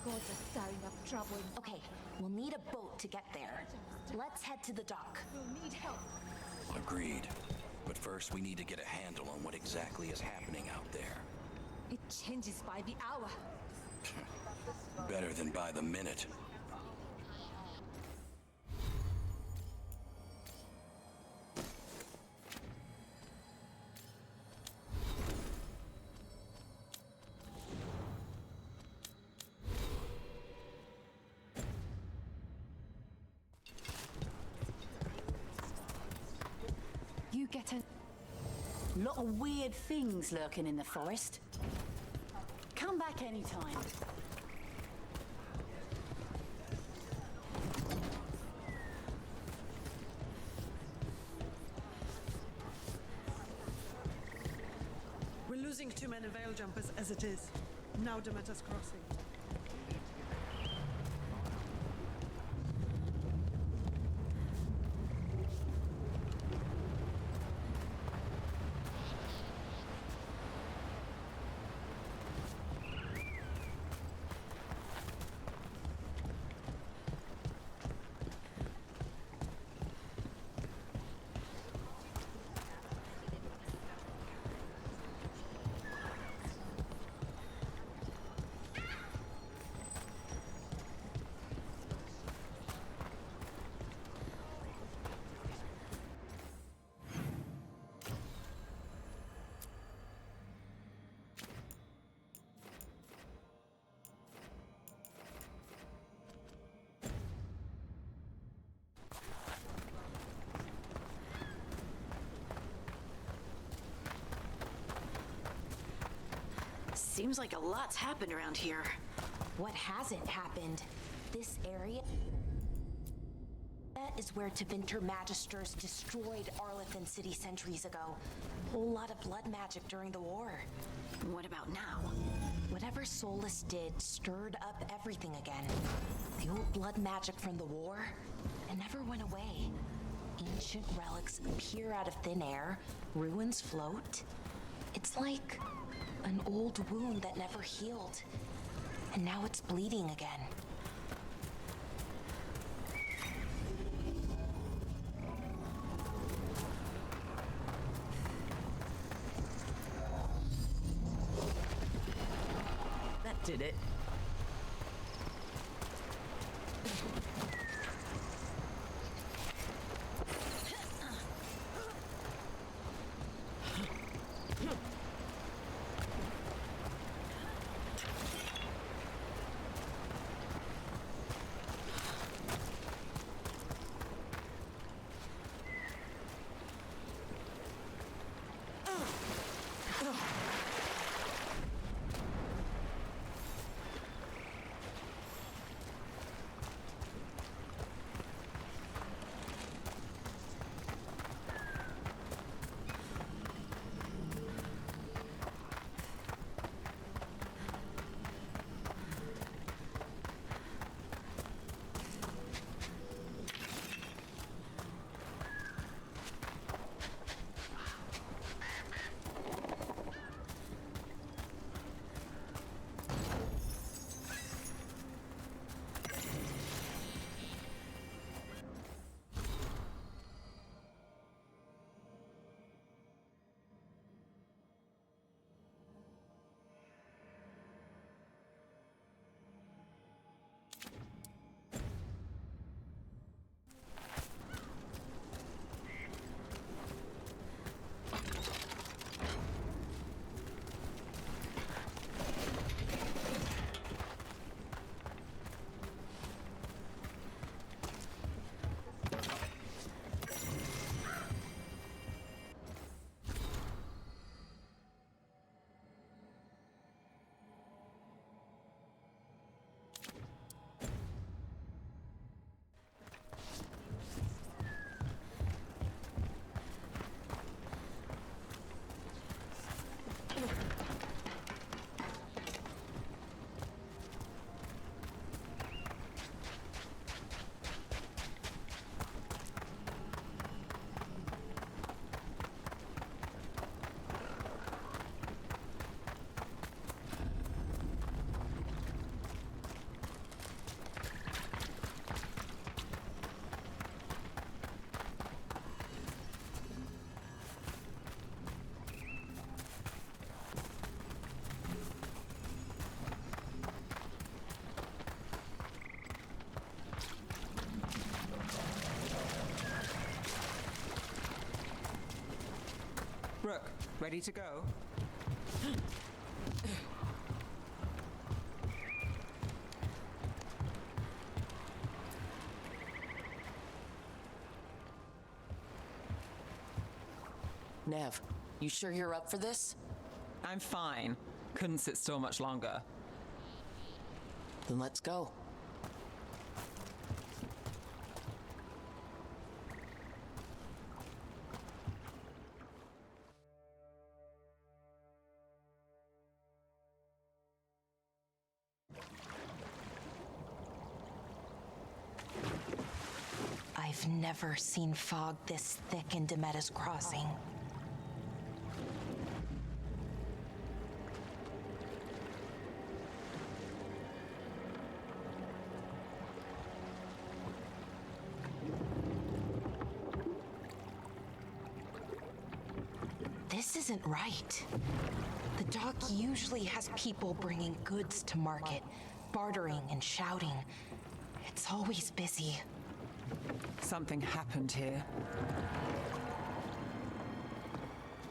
gods are stirring up trouble. Okay, we'll need a boat to get there. Let's head to the dock. We'll need help. Agreed. But first, we need to get a handle on what exactly is happening out there. It changes by the hour. Better than by the minute. You get a... Lot of weird things lurking in the forest. Come back anytime. We're losing too many veil jumpers as it is. Now Demeter's crossing. Seems like a lot's happened around here. What hasn't happened? This area... That is where Tevinter Magisters destroyed Arlethan City centuries ago. Whole lot of blood magic during the war. What about now? Whatever Solus did stirred up everything again. The old blood magic from the war, it never went away. Ancient relics appear out of thin air, ruins float. It's like an old wound that never healed, and now it's bleeding again. That did it. Rook, ready to go? Nev, you sure you're up for this? I'm fine. Couldn't sit still much longer. Then let's go. I've never seen fog this thick in Demetta's Crossing. This isn't right. The dock usually has people bringing goods to market, bartering and shouting. It's always busy. Something happened here.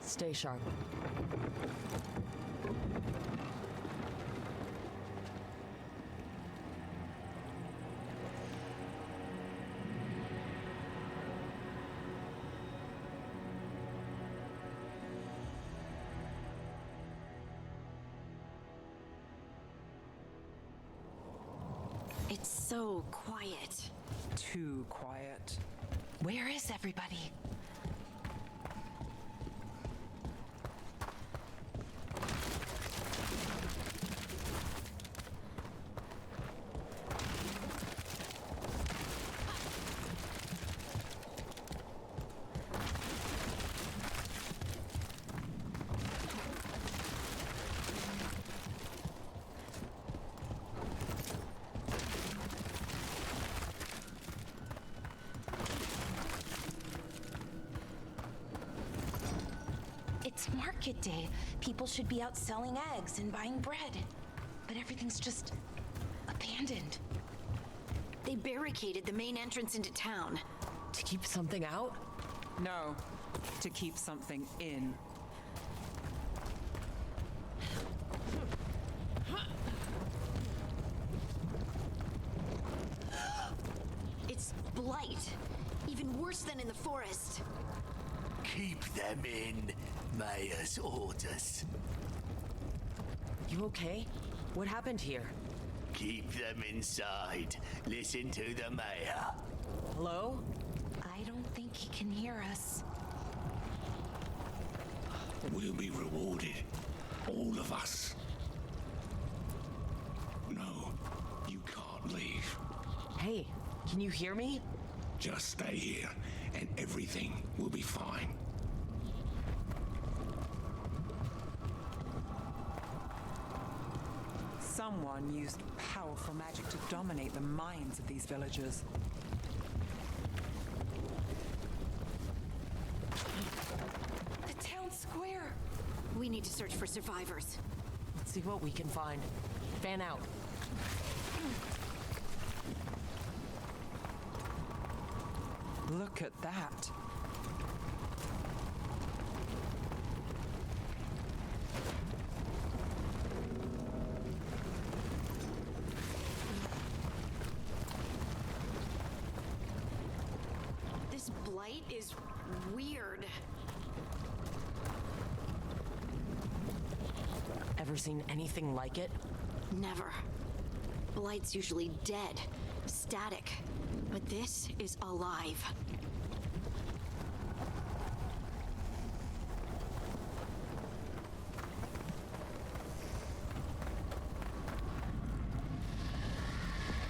Stay sharp. It's so quiet. Too quiet. Where is everybody? It's market day. People should be out selling eggs and buying bread. But everything's just abandoned. They barricaded the main entrance into town. To keep something out? No, to keep something in. It's blight. Even worse than in the forest. Keep them in, Mayor's orders. You okay? What happened here? Keep them inside. Listen to the Mayor. Hello? I don't think he can hear us. We'll be rewarded. All of us. No, you can't leave. Hey, can you hear me? Just stay here, and everything will be fine. Someone used powerful magic to dominate the minds of these villagers. The town square! We need to search for survivors. Let's see what we can find. Fan out. Look at that. This blight is weird. Ever seen anything like it? Never. Blight's usually dead, static. But this is alive.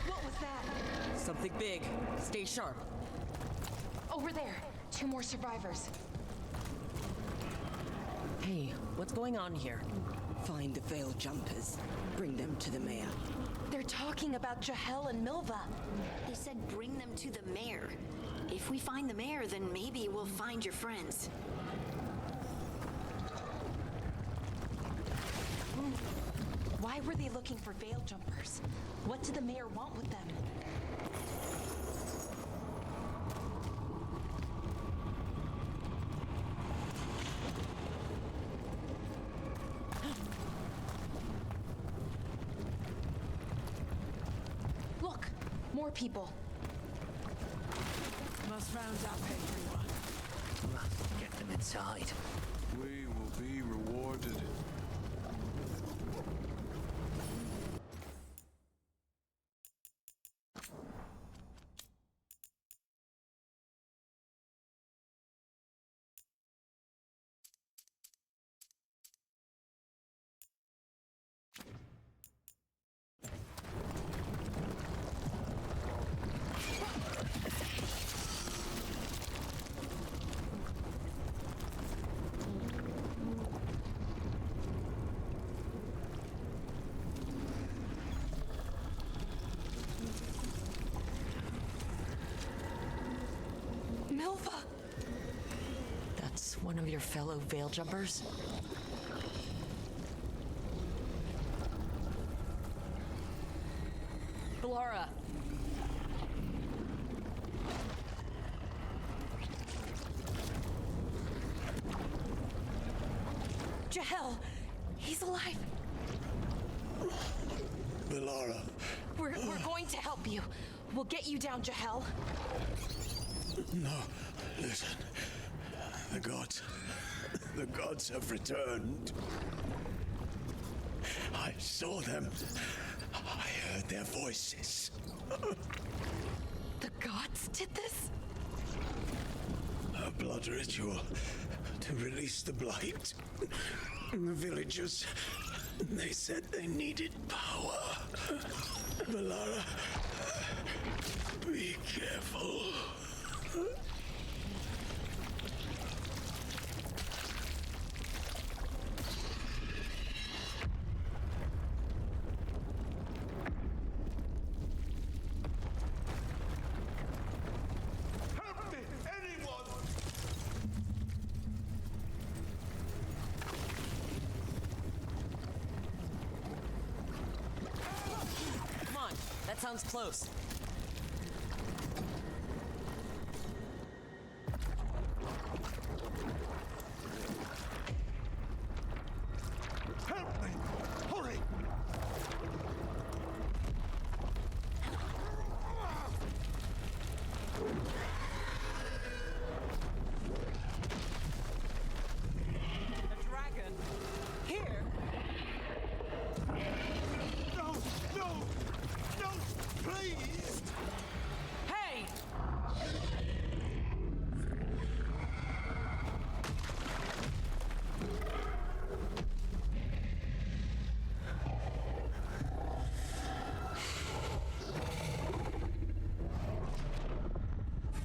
What was that? Something big. Stay sharp. Over there. 2 more survivors. Hey, what's going on here? Find the veil jumpers. Bring them to the mayor. They're talking about Jahel and Milva. They said bring them to the mayor. If we find the mayor, then maybe we'll find your friends. Why were they looking for veil jumpers? What did the mayor want with them? More people. Must round up everyone. Get them inside. We will be rewarded. Milva! That's one of your fellow Veil Jumpers? Laura! Jahel! He's alive! Velara. We're going to help you. We'll get you down, Jahel. No, listen. The gods have returned. I saw them. I heard their voices. The gods did this? A blood ritual to release the blight. The villagers, they said they needed power. Velara, be careful. Help me, anyone! Come on, that sounds close. Help me! Hurry! A dragon? Here? No! No! No! Please! Hey!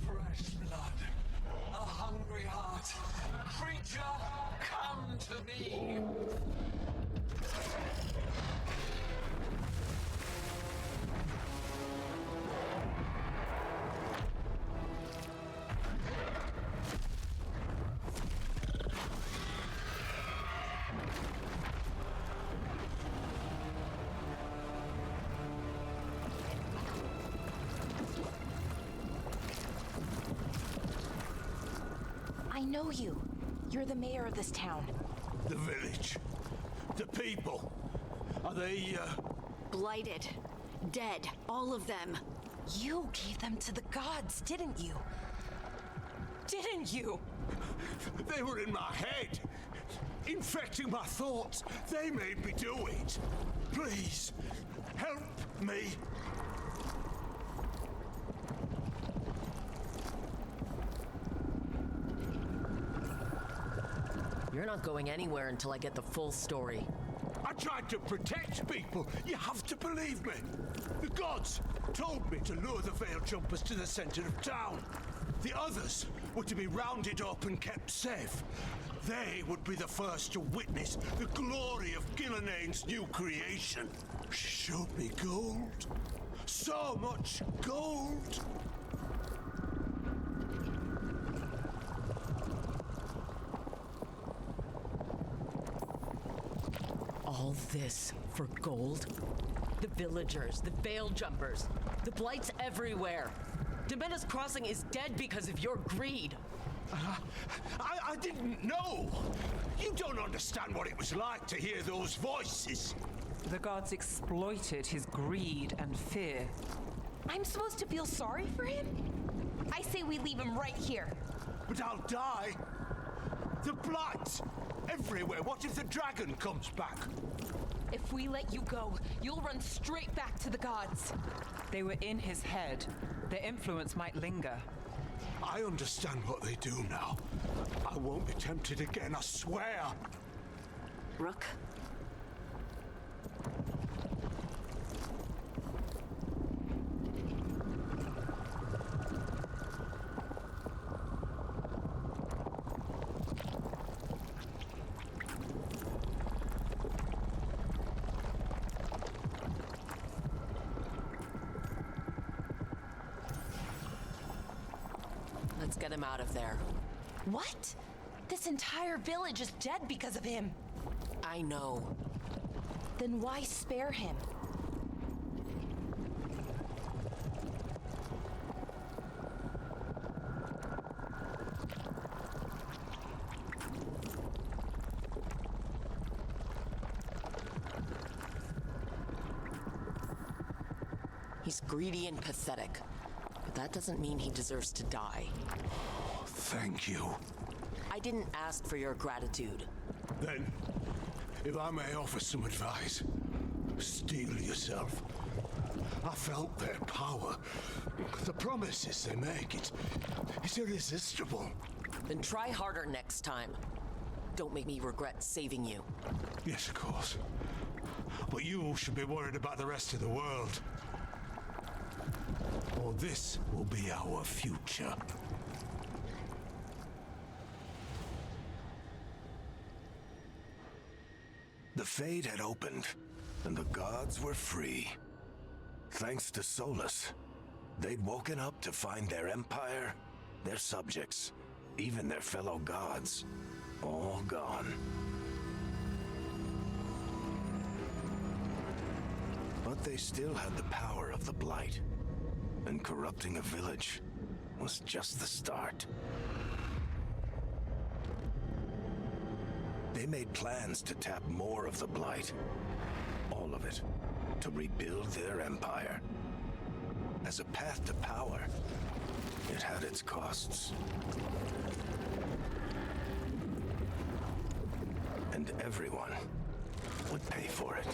Fresh blood. A hungry heart. Creature, come to me! I know you. You're the mayor of this town. The village. The people. Are they, Blighted. Dead. All of them. You gave them to the gods, didn't you? Didn't you? They were in my head. Infecting my thoughts. They made me do it. Please, help me. You're not going anywhere until I get the full story. I tried to protect people. You have to believe me. The gods told me to lure the Veil Jumpers to the center of town. The others were to be rounded up and kept safe. They would be the first to witness the glory of Gilneain's new creation. She showed me gold. So much gold. All this for gold? The villagers, the Veil Jumpers, the blights everywhere. Demena's Crossing is dead because of your greed. I didn't know. You don't understand what it was like to hear those voices. The gods exploited his greed and fear. I'm supposed to feel sorry for him? I say we leave him right here. But I'll die. The blight! Everywhere. What if the dragon comes back? If we let you go, you'll run straight back to the gods. They were in his head. Their influence might linger. I understand what they do now. I won't be tempted again, I swear. Rook? Let's get him out of there. What? This entire village is dead because of him. I know. Then why spare him? He's greedy and pathetic. But that doesn't mean he deserves to die. Thank you. I didn't ask for your gratitude. Then, if I may offer some advice, steel yourself. I felt their power. The promises they make, it's irresistible. Then try harder next time. Don't make me regret saving you. Yes, of course. But you should be worried about the rest of the world. Or this will be our future. The Fade had opened, and the gods were free. Thanks to Solus, they'd woken up to find their empire, their subjects, even their fellow gods, all gone. But they still had the power of the Blight, and corrupting a village was just the start. They made plans to tap more of the Blight, all of it, to rebuild their empire. As a path to power, it had its costs. And everyone would pay for it.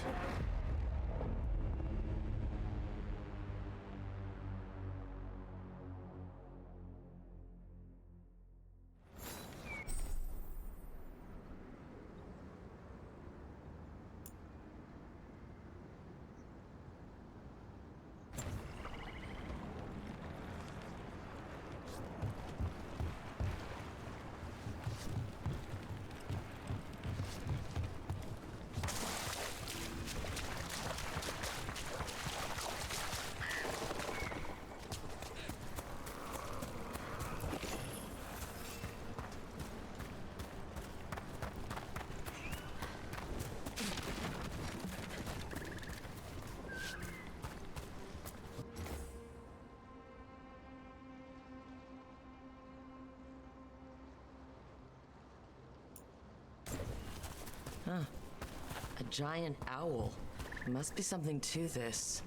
Huh. A giant owl. Must be something to this.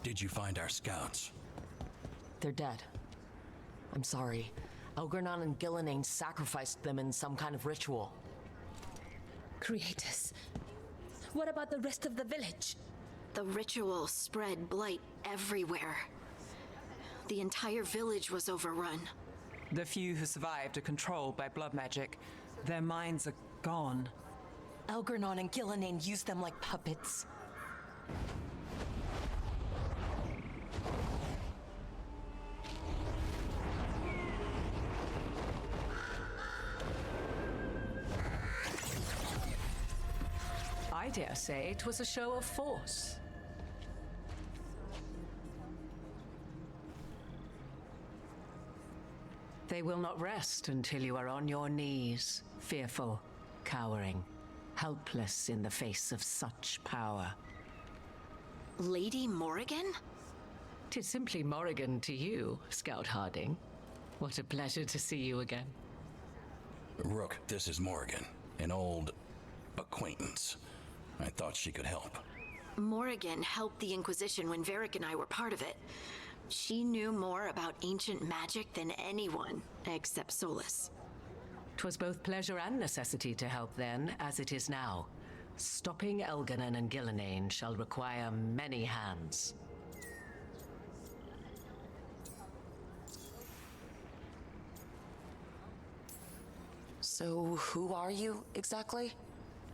Did you find our scouts? They're dead. I'm sorry. Elgornon and Gillenane sacrificed them in some kind of ritual. Creators. What about the rest of the village? The ritual spread blight everywhere. The entire village was overrun. The few who survived are controlled by blood magic. Their minds are gone. Elgornon and Gillenane used them like puppets. I dare say it was a show of force. They will not rest until you are on your knees, fearful, cowering, helpless in the face of such power. Lady Morrigan? 'Tis simply Morrigan to you, Scout Harding. What a pleasure to see you again. Rook, this is Morrigan, an old acquaintance. I thought she could help. Morrigan helped the Inquisition when Varric and I were part of it. She knew more about ancient magic than anyone, except Solus. 'Twas both pleasure and necessity to help then, as it is now. Stopping Elganon and Gillenane shall require many hands. So, who are you, exactly?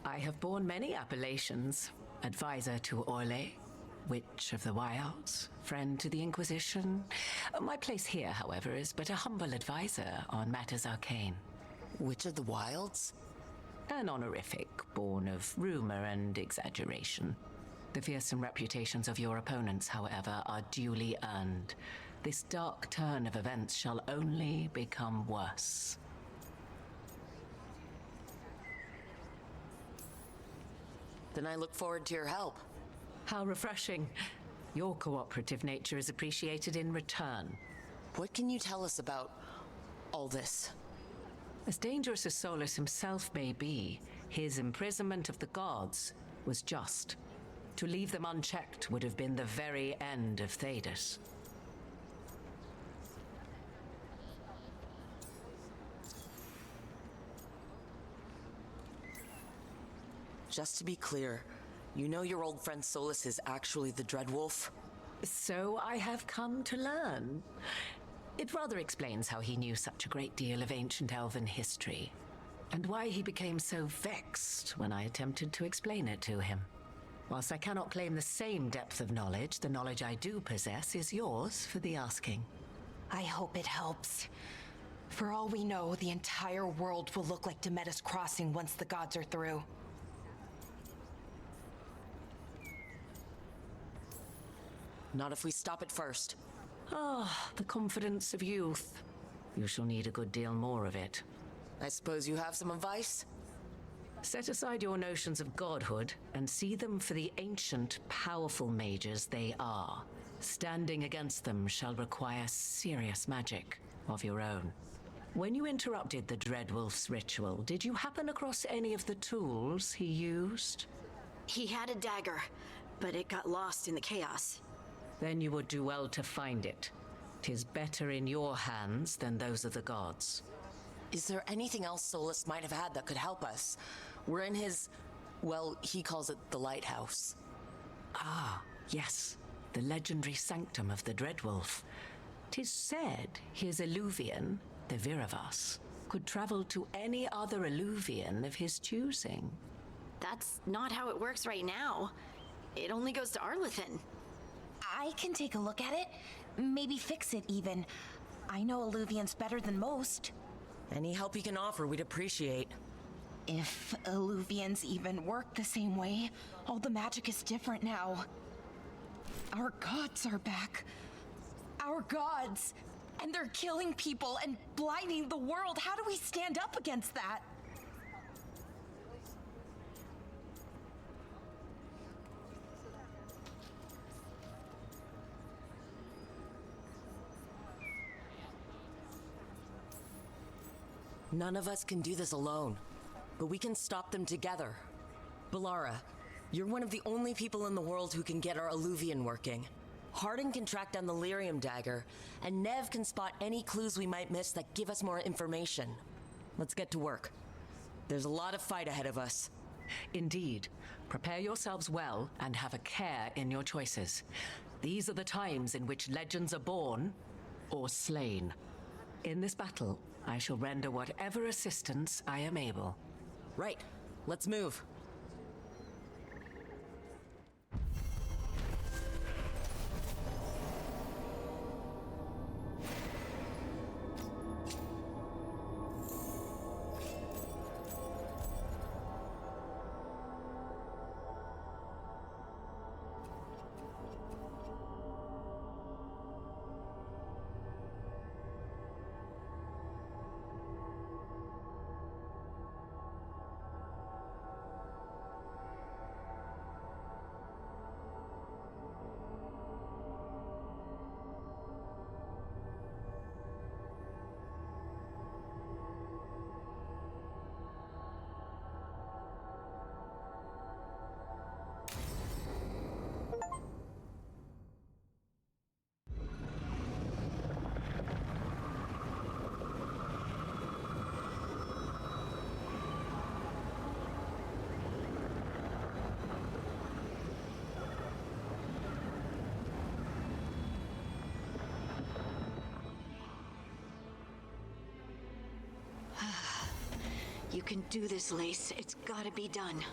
I have borne many appellations. Advisor to Orlais, Witch of the Wilds, friend to the Inquisition. My place here, however, is but a humble advisor on matters arcane. Witch of the Wilds? An honorific born of rumor and exaggeration. The fearsome reputations of your opponents, however, are duly earned. This dark turn of events shall only become worse. Then I look forward to your help. How refreshing. Your cooperative nature is appreciated in return. What can you tell us about all this? As dangerous as Solus himself may be, his imprisonment of the gods was just. To leave them unchecked would have been the very end of Thedas. Just to be clear, you know your old friend Solus is actually the Dreadwolf? So I have come to learn. It rather explains how he knew such a great deal of ancient elven history, and why he became so vexed when I attempted to explain it to him. Whilst I cannot claim the same depth of knowledge, the knowledge I do possess is yours for the asking. I hope it helps. For all we know, the entire world will look like Demetus Crossing once the gods are through. Not if we stop it first. Ah, the confidence of youth. You shall need a good deal more of it. I suppose you have some advice? Set aside your notions of godhood and see them for the ancient, powerful mages they are. Standing against them shall require serious magic of your own. When you interrupted the Dreadwolf's ritual, did you happen across any of the tools he used? He had a dagger, but it got lost in the chaos. Then you would do well to find it. 'Tis better in your hands than those of the gods. Is there anything else Solus might have had that could help us? We're in his, well, he calls it the lighthouse. Ah, yes. The legendary sanctum of the Dreadwolf. 'Tis said his Illuvian, the Viravas, could travel to any other Illuvian of his choosing. That's not how it works right now. It only goes to Arlethan. I can take a look at it. Maybe fix it, even. I know Illuvians better than most. Any help you can offer, we'd appreciate. If Illuvians even work the same way, all the magic is different now. Our gods are back. Our gods! And they're killing people and blinding the world. How do we stand up against that? None of us can do this alone, but we can stop them together. Balara, you're one of the only people in the world who can get our Illuvian working. Harding can track down the lyrium dagger, and Nev can spot any clues we might miss that give us more information. Let's get to work. There's a lot of fight ahead of us. Indeed. Prepare yourselves well and have a care in your choices. These are the times in which legends are born or slain. In this battle, I shall render whatever assistance I am able. Right. Let's move. You can do this, Lace. It's gotta be done.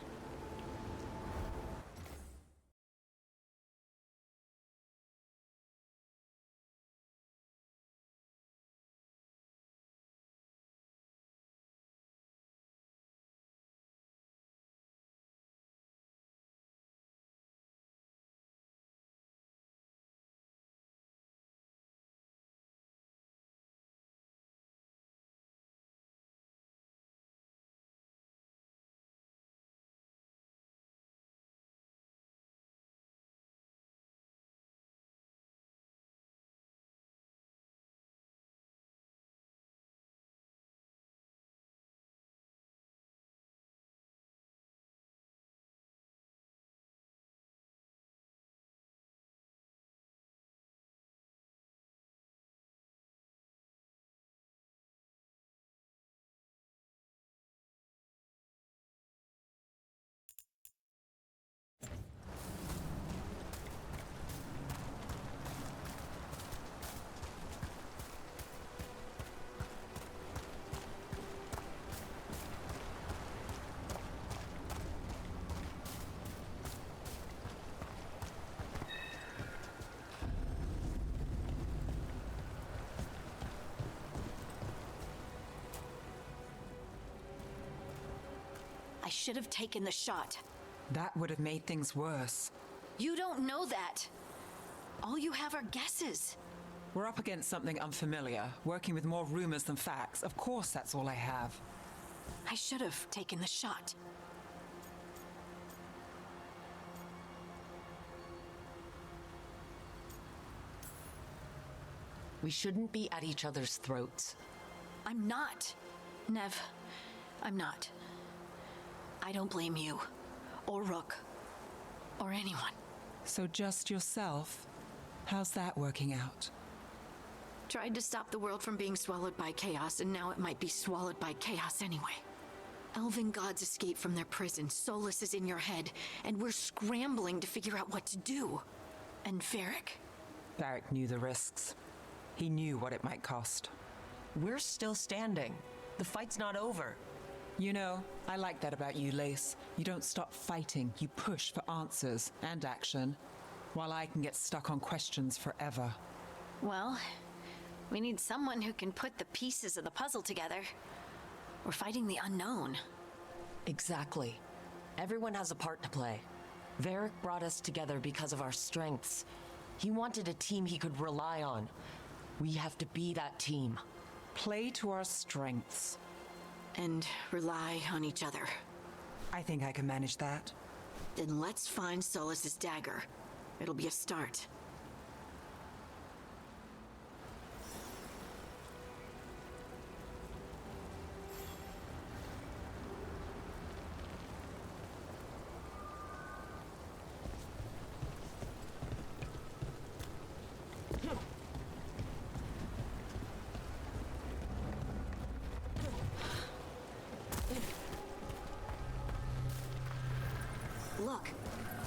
I should have taken the shot. That would have made things worse. You don't know that. All you have are guesses. We're up against something unfamiliar, working with more rumors than facts. Of course, that's all I have. I should have taken the shot. We shouldn't be at each other's throats. I'm not. Nev, I'm not. I don't blame you, or Rook, or anyone. So just yourself? How's that working out? Tried to stop the world from being swallowed by chaos, and now it might be swallowed by chaos anyway. Elven gods escape from their prison, Solus is in your head, and we're scrambling to figure out what to do. And Varric? Varric knew the risks. He knew what it might cost. We're still standing. The fight's not over. You know, I like that about you, Lace. You don't stop fighting. You push for answers and action, while I can get stuck on questions forever. Well, we need someone who can put the pieces of the puzzle together. We're fighting the unknown. Exactly. Everyone has a part to play. Varric brought us together because of our strengths. He wanted a team he could rely on. We have to be that team. Play to our strengths. And rely on each other. I think I can manage that. Then let's find Solus's dagger. It'll be a start. Look.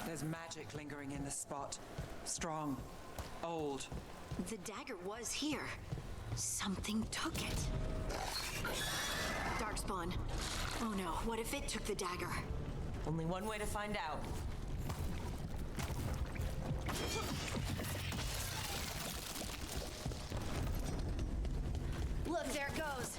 There's magic lingering in this spot. Strong. Old. The dagger was here. Something took it. Darkspawn. Oh no, what if it took the dagger? Only one way to find out. Look, there it goes.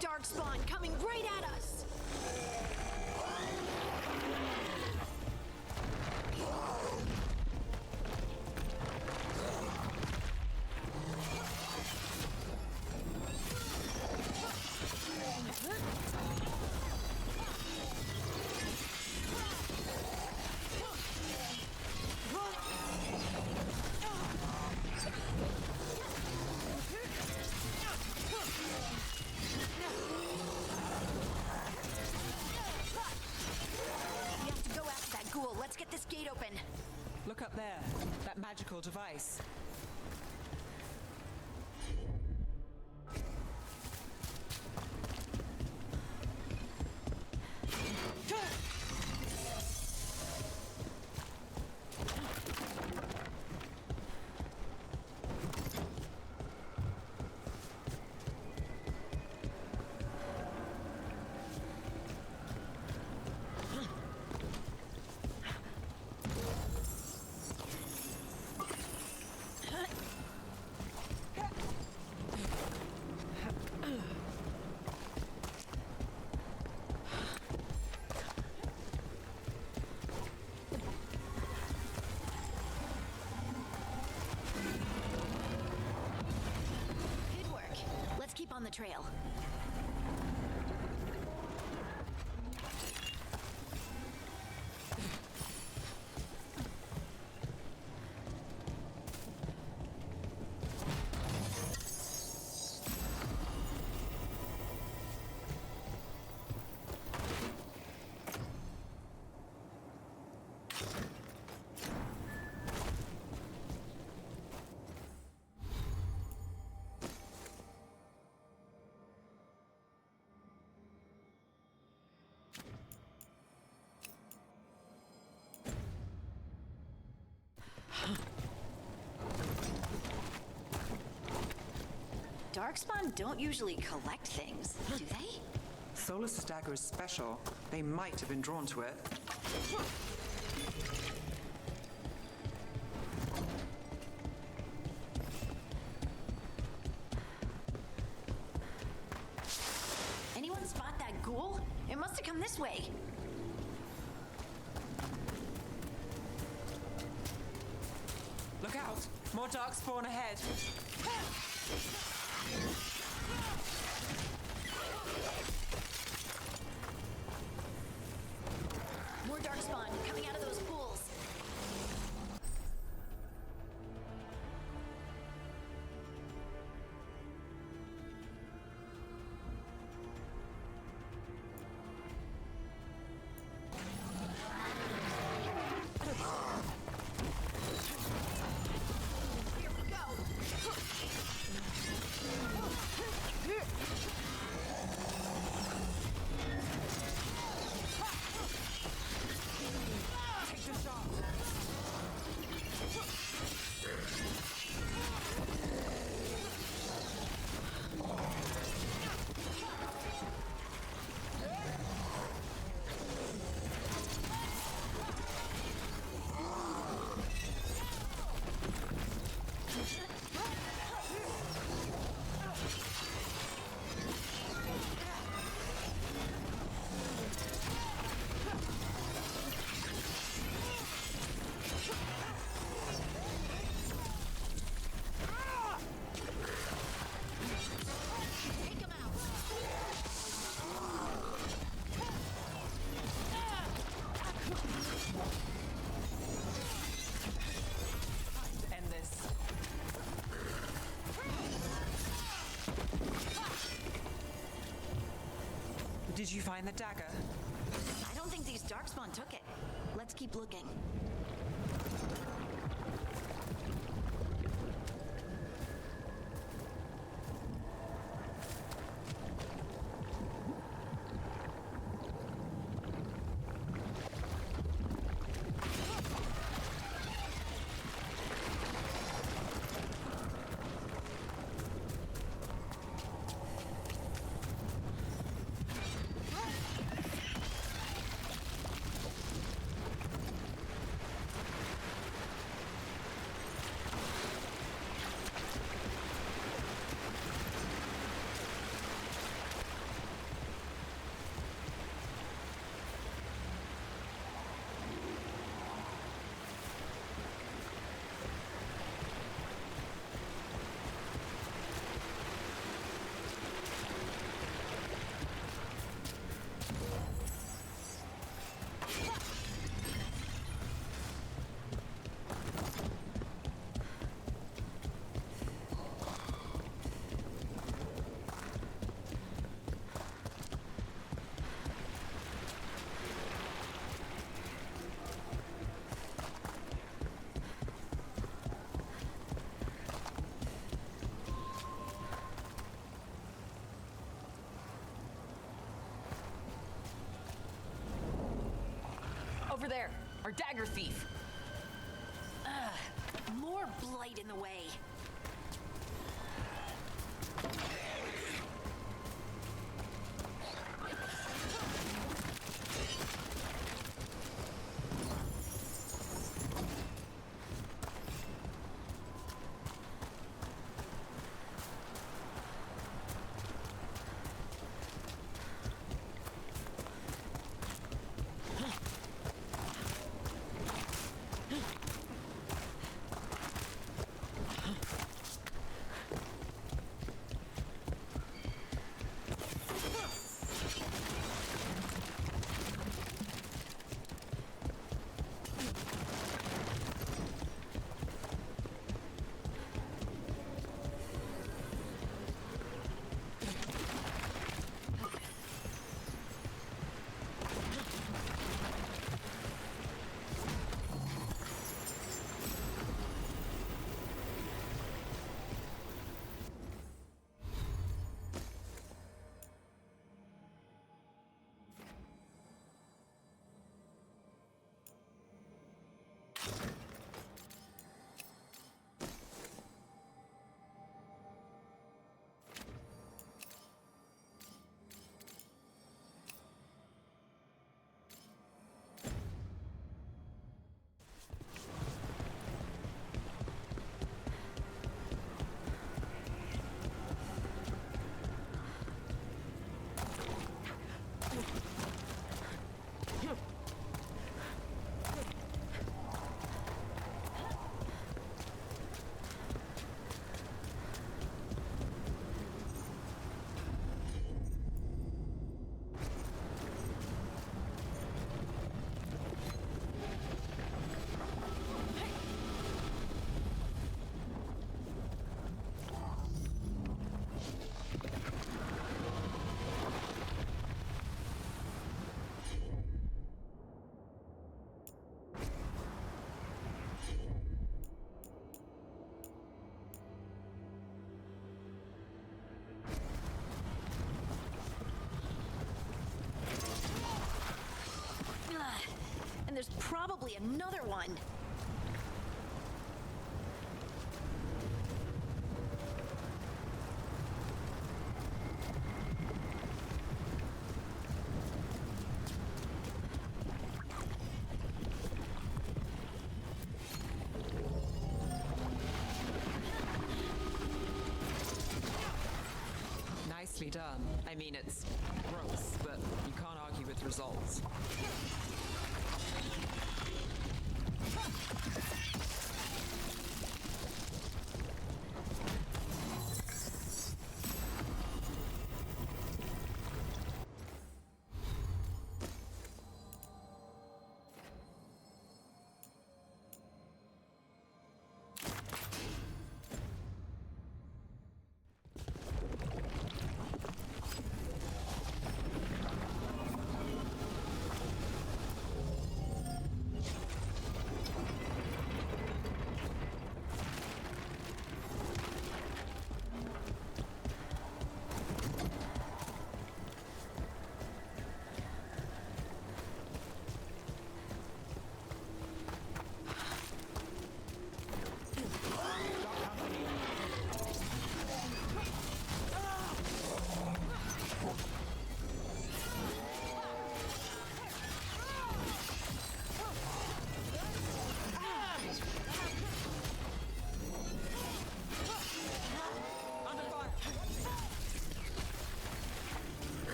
Darkspawn coming right at us! Let's get this gate open. Look up there. That magical device. on the trail. Darkspawn don't usually collect things, do they? Solus's dagger is special. They might have been drawn to it. Anyone spot that ghoul? It must have come this way. Look out! More darkspawn ahead! More darkspawn coming out of those pools. Here we go. Did you find the dagger? I don't think these darkspawn took it. Let's keep looking. Over there, our dagger thief. More blight in the way. And there's probably another one. Nicely done. I mean, it's gross, but you can't argue with results.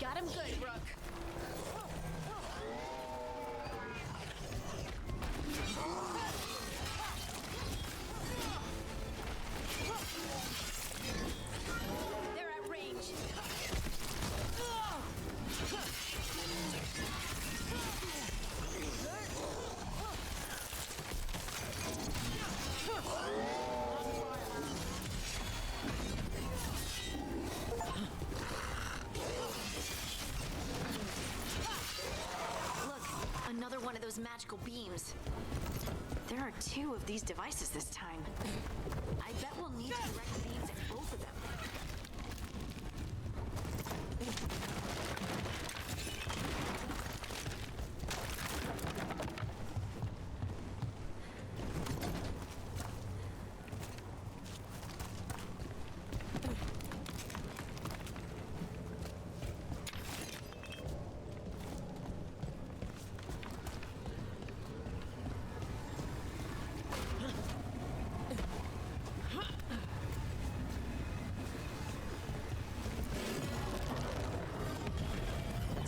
Got him good, Rook. They're at range. Another one of those magical beams. There are 2 of these devices this time. I bet we'll need to direct beams at both of them.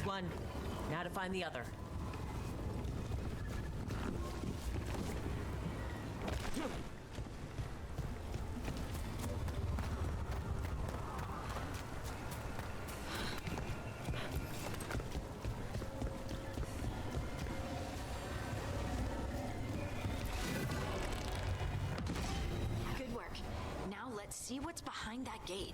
One. Now to find the other. Good work. Now let's see what's behind that gate.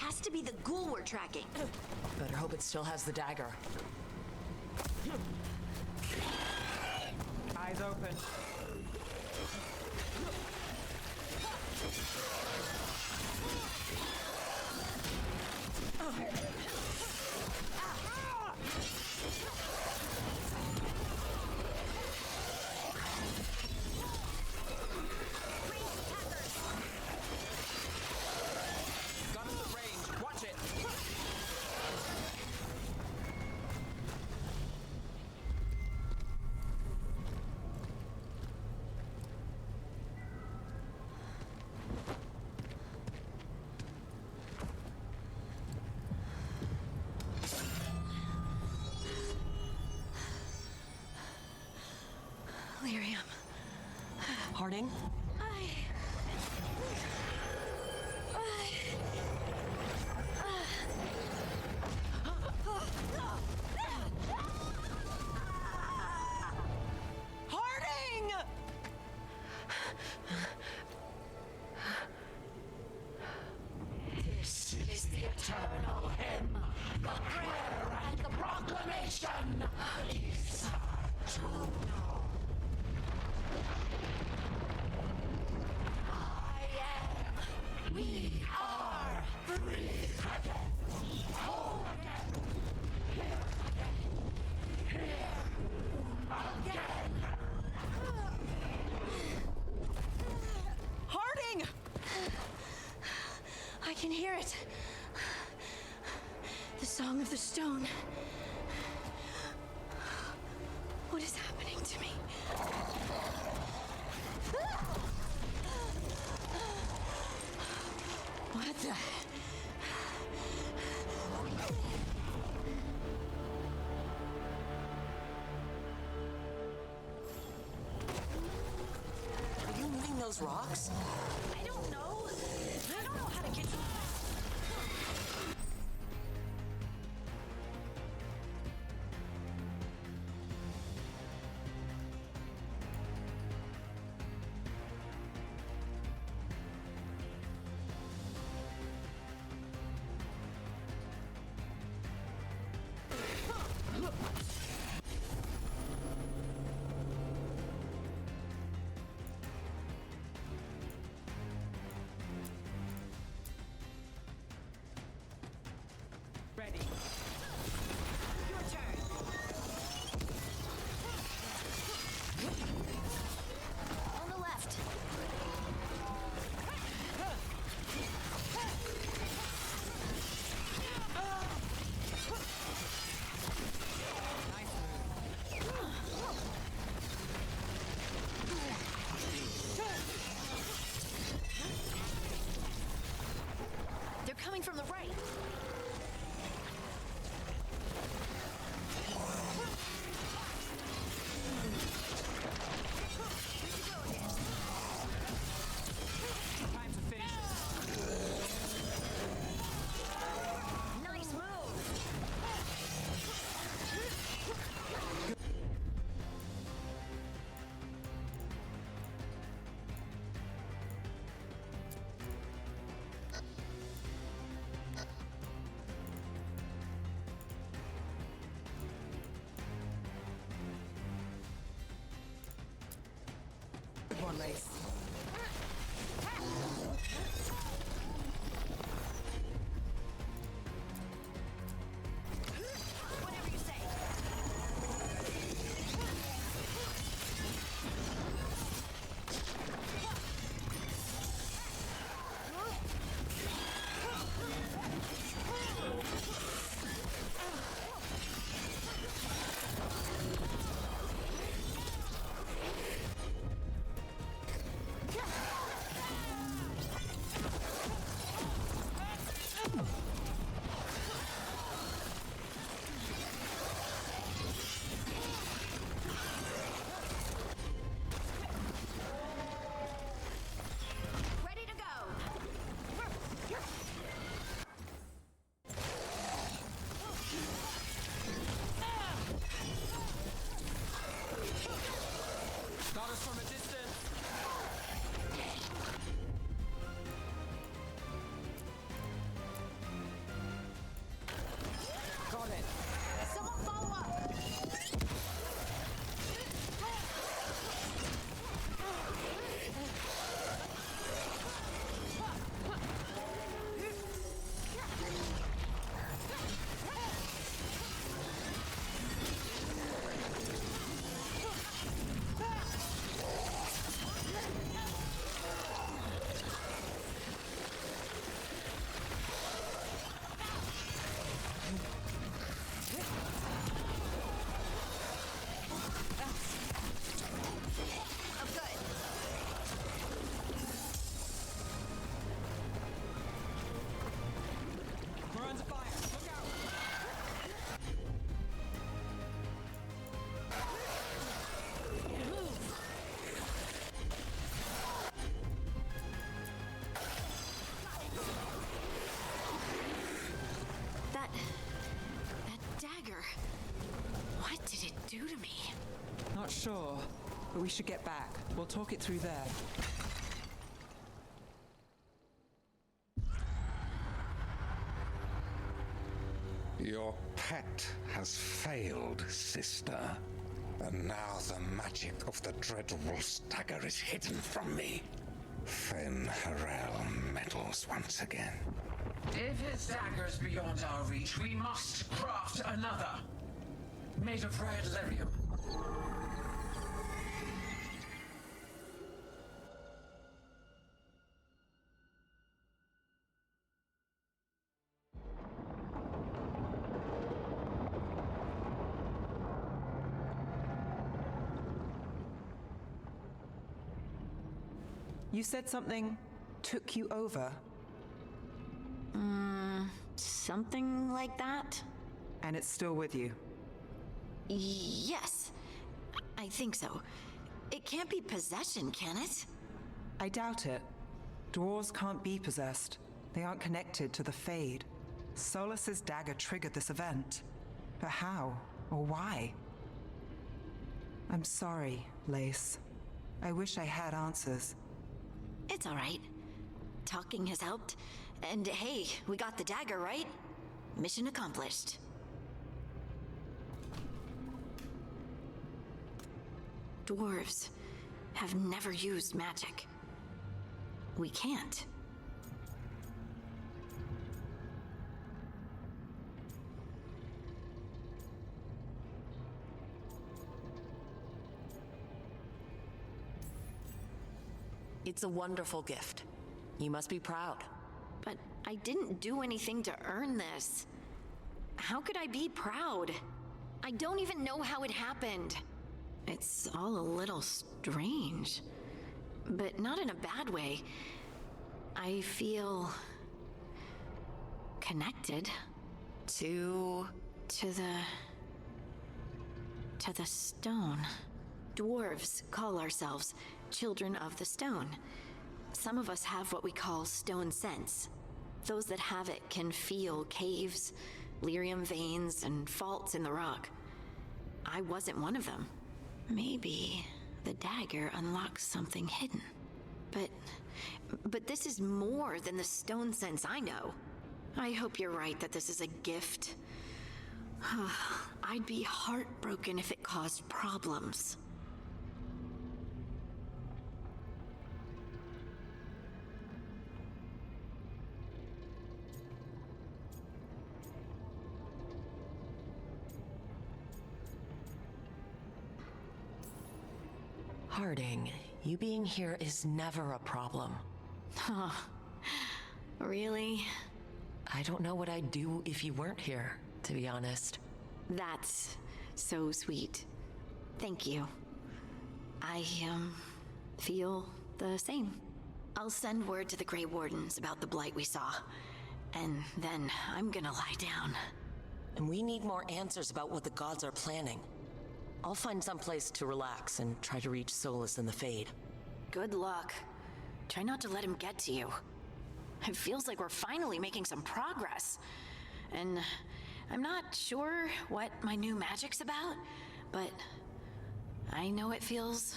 has to be the ghoul we're tracking. Better hope it still has the dagger. Eyes open. Gun at the range. Watch it. Lyrium. Harding? Harding! This is the eternal hymn, the prayer and the proclamation. It's to know. We are free again. Whole again. Here again. Here again. Harding! I can hear it. The Song of the Stone. What is happening to me? What the? Are you moving those rocks? I don't know. I don't know how to get. but we should get back. We'll talk it through there. Your pet has failed, sister. And now the magic of the Dreadwolf's dagger is hidden from me. Fen Harel meddles once again. If his dagger's beyond our reach, we must craft another. Made of red lyrium. You said something took you over? Something like that? And it's still with you? Yes. I think so. It can't be possession, can it? I doubt it. Dwarves can't be possessed. They aren't connected to the Fade. Solus's dagger triggered this event. But how? Or why? I'm sorry, Lace. I wish I had answers. It's all right. Talking has helped. And hey, we got the dagger, right? Mission accomplished. Dwarves have never used magic. We can't. It's a wonderful gift. You must be proud. But I didn't do anything to earn this. How could I be proud? I don't even know how it happened. It's all a little strange. But not in a bad way. I feel connected to the stone. Dwarves call ourselves children of the stone. Some of us have what we call stone sense. Those that have it can feel caves, lyrium veins, and faults in the rock. I wasn't one of them. Maybe the dagger unlocks something hidden. But this is more than the stone sense I know. I hope you're right that this is a gift. I'd be heartbroken if it caused problems. Harding, you being here is never a problem. Huh. Really? I don't know what I'd do if you weren't here, to be honest. That's so sweet. Thank you. I, feel the same. I'll send word to the Grey Wardens about the blight we saw. And then I'm gonna lie down. And we need more answers about what the gods are planning. I'll find some place to relax and try to reach Solus in the Fade. Good luck. Try not to let him get to you. It feels like we're finally making some progress. And I'm not sure what my new magic's about, but I know it feels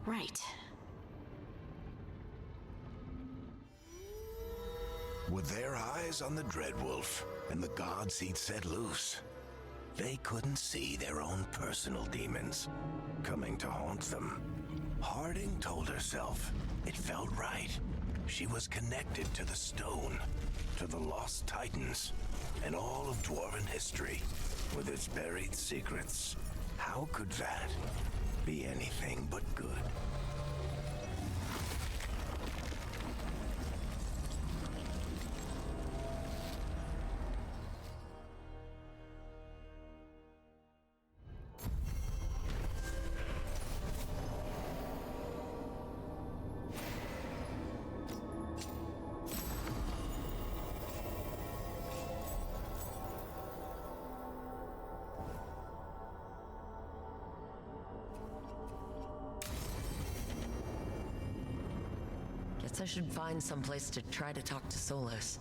right. With their eyes on the Dreadwolf and the gods he'd set loose, they couldn't see their own personal demons coming to haunt them. Harding told herself it felt right. She was connected to the stone, to the lost titans, and all of dwarven history with its buried secrets. How could that be anything but good? Guess I should find some place to try to talk to Solus.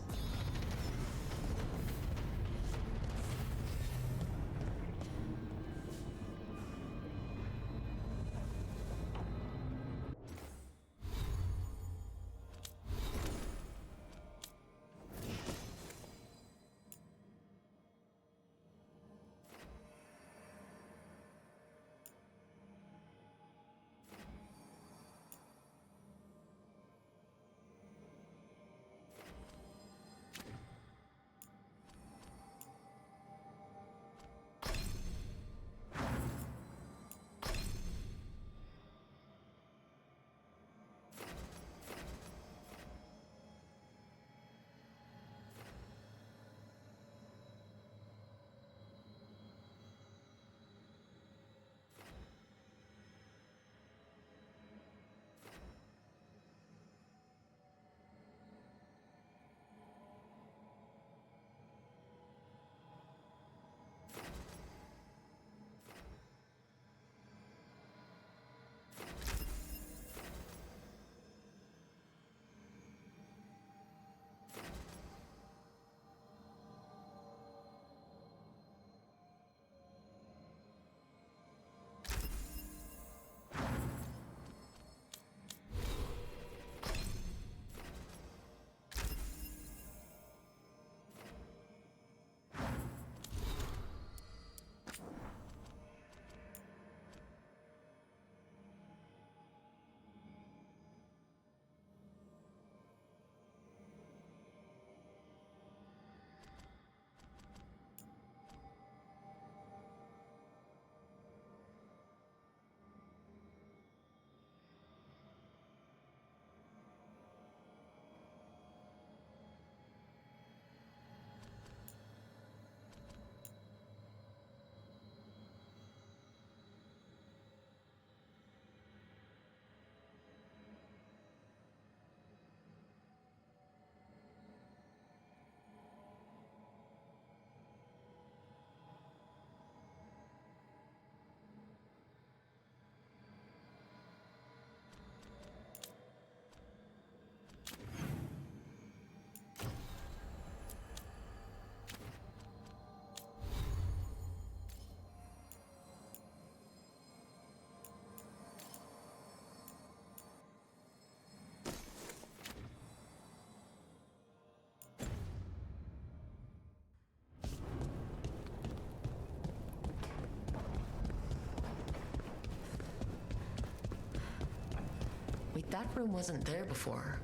That room wasn't there before,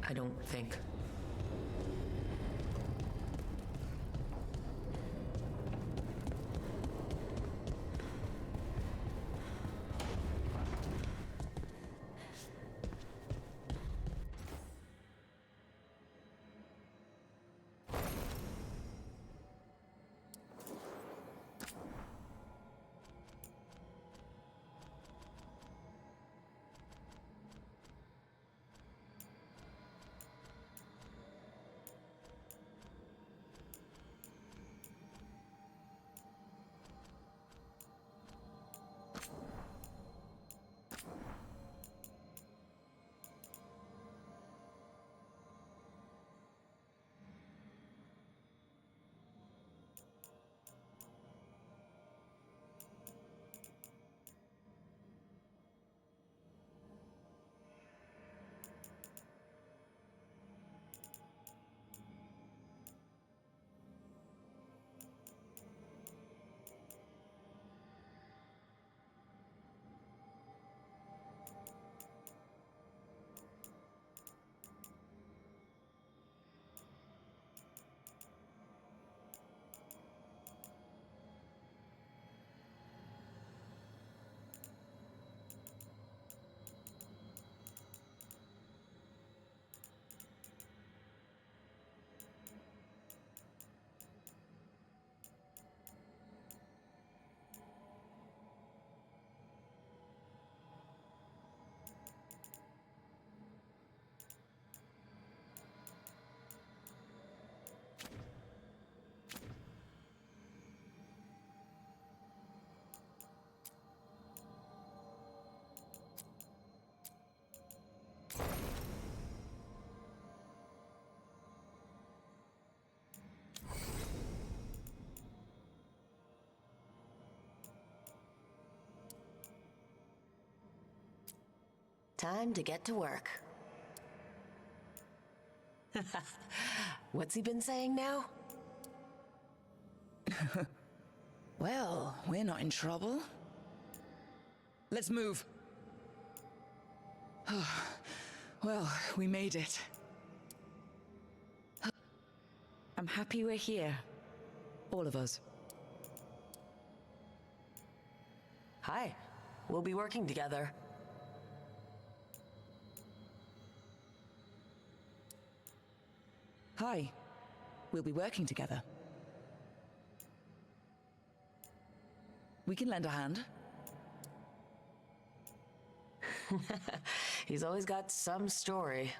I don't think. Time to get to work. What's he been saying now? Well, we're not in trouble. Let's move. Well, we made it. I'm happy we're here. All of us. Hi. We'll be working together. Hi. We'll be working together. We can lend a hand. He's always got some story.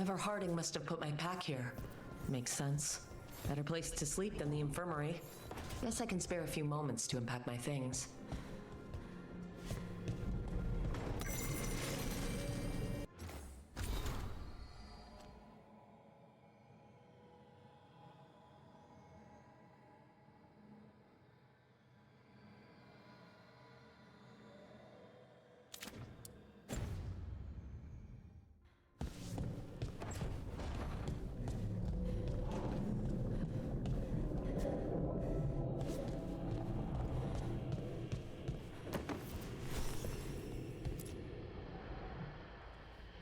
Whatever Harding must have put my pack here. Makes sense. Better place to sleep than the infirmary. Guess I can spare a few moments to unpack my things.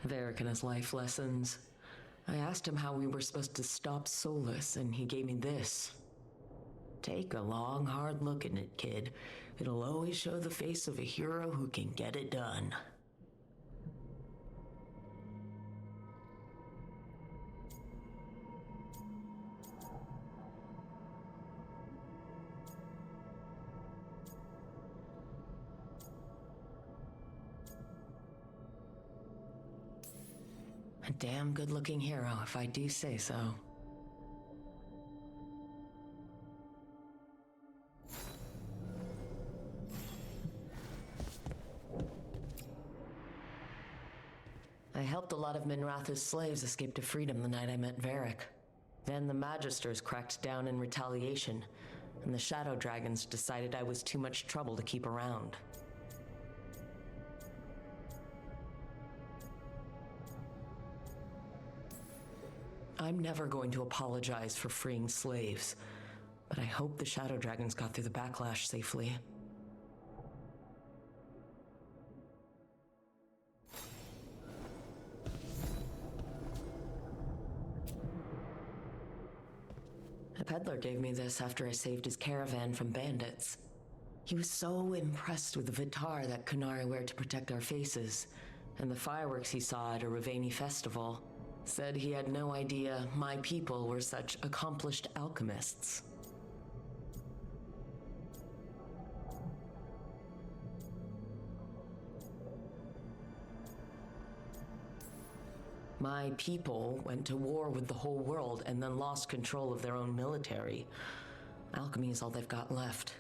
Varric and his life lessons. I asked him how we were supposed to stop Solus, and he gave me this. Take a long, hard look at it, kid. It'll always show the face of a hero who can get it done. A damn good-looking hero, if I do say so. I helped a lot of Minratha's slaves escape to freedom the night I met Varric. Then the Magisters cracked down in retaliation, and the Shadow Dragons decided I was too much trouble to keep around. I'm never going to apologize for freeing slaves, but I hope the Shadow Dragons got through the backlash safely. A peddler gave me this after I saved his caravan from bandits. He was so impressed with the Vitar that Kunari wear to protect our faces, and the fireworks he saw at a Ravani festival. Said he had no idea my people were such accomplished alchemists. My people went to war with the whole world and then lost control of their own military. Alchemy is all they've got left.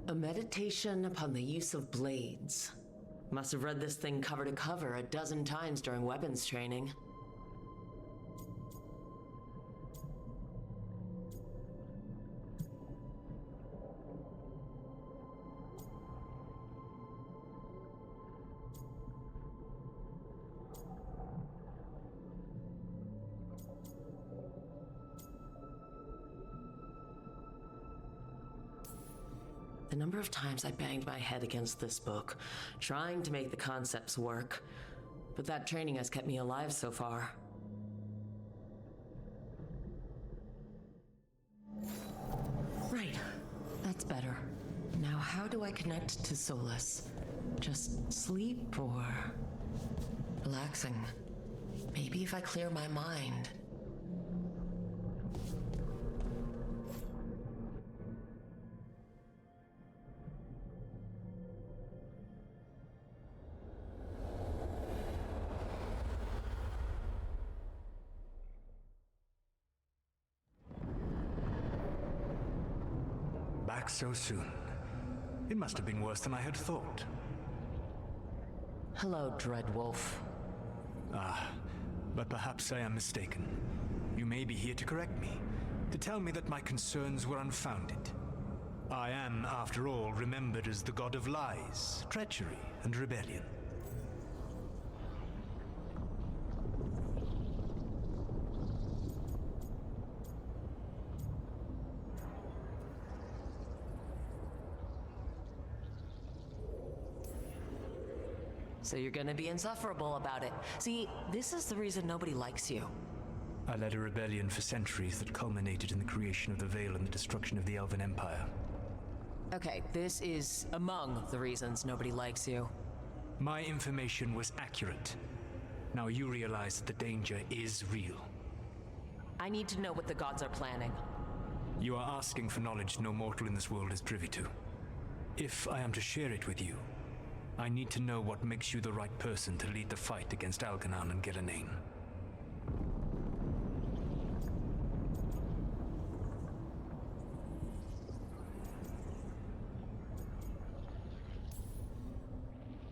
A meditation upon the use of blades. Must have read this thing cover to cover a dozen times during weapons training. The number of times I banged my head against this book, trying to make the concepts work, but that training has kept me alive so far. Right, that's better. Now how do I connect to Solus? Just sleep or relaxing? Maybe if I clear my mind. Back so soon. It must have been worse than I had thought. Hello, Dreadwolf. Ah, but perhaps I am mistaken. You may be here to correct me, to tell me that my concerns were unfounded. I am, after all, remembered as the god of lies, treachery, and rebellion. So you're gonna be insufferable about it. See, this is the reason nobody likes you. I led a rebellion for centuries that culminated in the creation of the Veil and the destruction of the Elven Empire. Okay, this is among the reasons nobody likes you. My information was accurate. Now you realize that the danger is real. I need to know what the gods are planning. You are asking for knowledge no mortal in this world is privy to. If I am to share it with you, I need to know what makes you the right person to lead the fight against Algernon and Gillenane.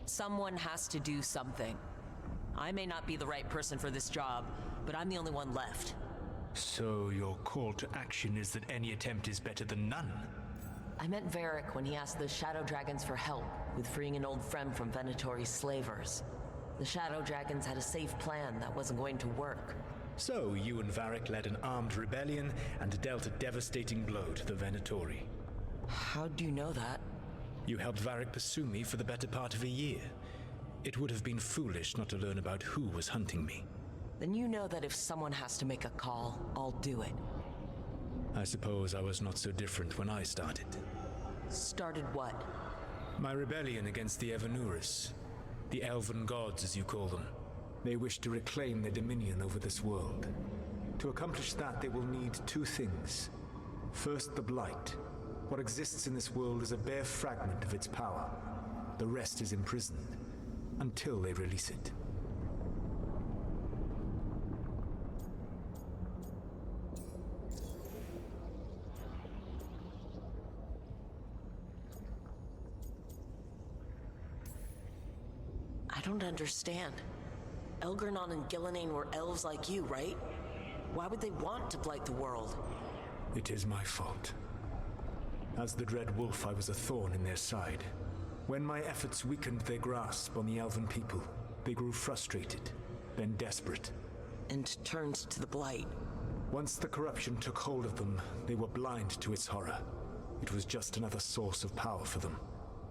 Someone has to do something. I may not be the right person for this job, but I'm the only one left. So your call to action is that any attempt is better than none? I met Varric when he asked the Shadow Dragons for help with freeing an old friend from Venatori's slavers. The Shadow Dragons had a safe plan that wasn't going to work. So you and Varric led an armed rebellion and dealt a devastating blow to the Venatori. How do you know that? You helped Varric pursue me for the better part of a year. It would have been foolish not to learn about who was hunting me. Then you know that if someone has to make a call, I'll do it. I suppose I was not so different when I started. Started what? My rebellion against the Evanuris. The elven gods, as you call them. They wish to reclaim their dominion over this world. To accomplish that, they will need two things. First, the Blight. What exists in this world is a bare fragment of its power. The rest is imprisoned, until they release it. I don't understand. Algernon and Gillenane were elves like you, right? Why would they want to blight the world? It is my fault. As the Dread Wolf, I was a thorn in their side. When my efforts weakened their grasp on the elven people, they grew frustrated, then desperate. And turned to the Blight. Once the corruption took hold of them, they were blind to its horror. It was just another source of power for them.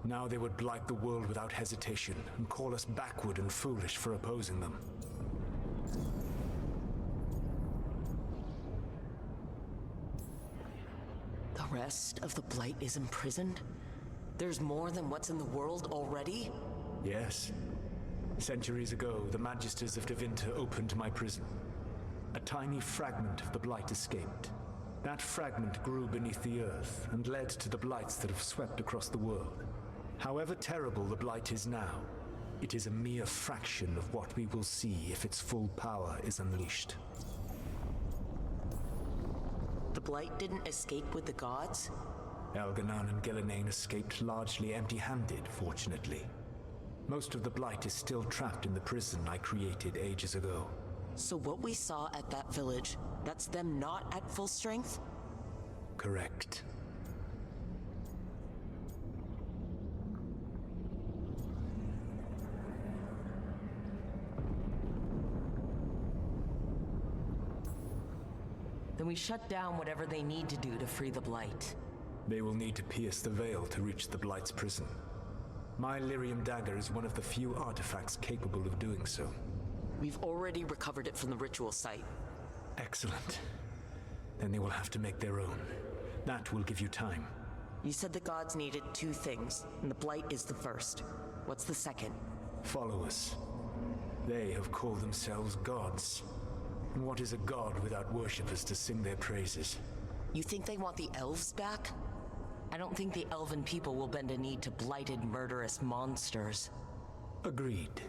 Now they would blight the world without hesitation and call us backward and foolish for opposing them. The rest of the Blight is imprisoned? There's more than what's in the world already? Yes. Centuries ago, the Magisters of Tevinter opened my prison. A tiny fragment of the Blight escaped. That fragment grew beneath the earth and led to the Blights that have swept across the world. However terrible the Blight is now, it is a mere fraction of what we will see if its full power is unleashed. The Blight didn't escape with the gods? Algernon and Gillenane escaped largely empty-handed, fortunately. Most of the Blight is still trapped in the prison I created ages ago. So what we saw at that village, that's them not at full strength? Correct. Then we shut down whatever they need to do to free the Blight. They will need to pierce the veil to reach the Blight's prison. My Lyrium dagger is one of the few artifacts capable of doing so. We've already recovered it from the ritual site. Excellent. Then they will have to make their own. That will give you time. You said the gods needed two things, and the Blight is the first. What's the second? Followers. They have called themselves gods. And what is a god without worshippers to sing their praises? You think they want the elves back? I don't think the elven people will bend a knee to blighted, murderous monsters. Agreed.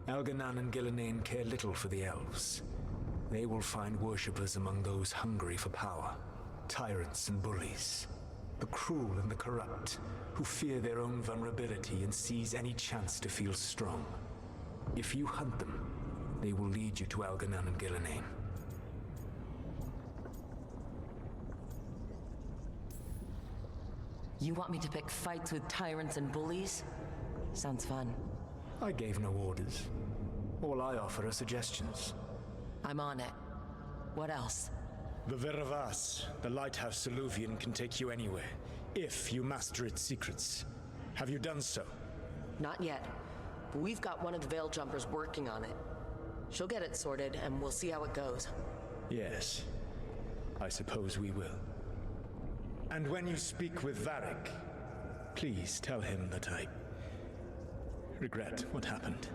Algernon and Gillenane care little for the elves. They will find worshippers among those hungry for power. Tyrants and bullies. The cruel and the corrupt, who fear their own vulnerability and seize any chance to feel strong. If you hunt them, they will lead you to Algernon and Gillenane. You want me to pick fights with tyrants and bullies? Sounds fun. I gave no orders. All I offer are suggestions. I'm on it. What else? The Veravas, the lighthouse Soluvian, can take you anywhere, if you master its secrets. Have you done so? Not yet, but we've got one of the Veil Jumpers working on it. She'll get it sorted, and we'll see how it goes. Yes, I suppose we will. And when you speak with Varric, please tell him that I regret what happened.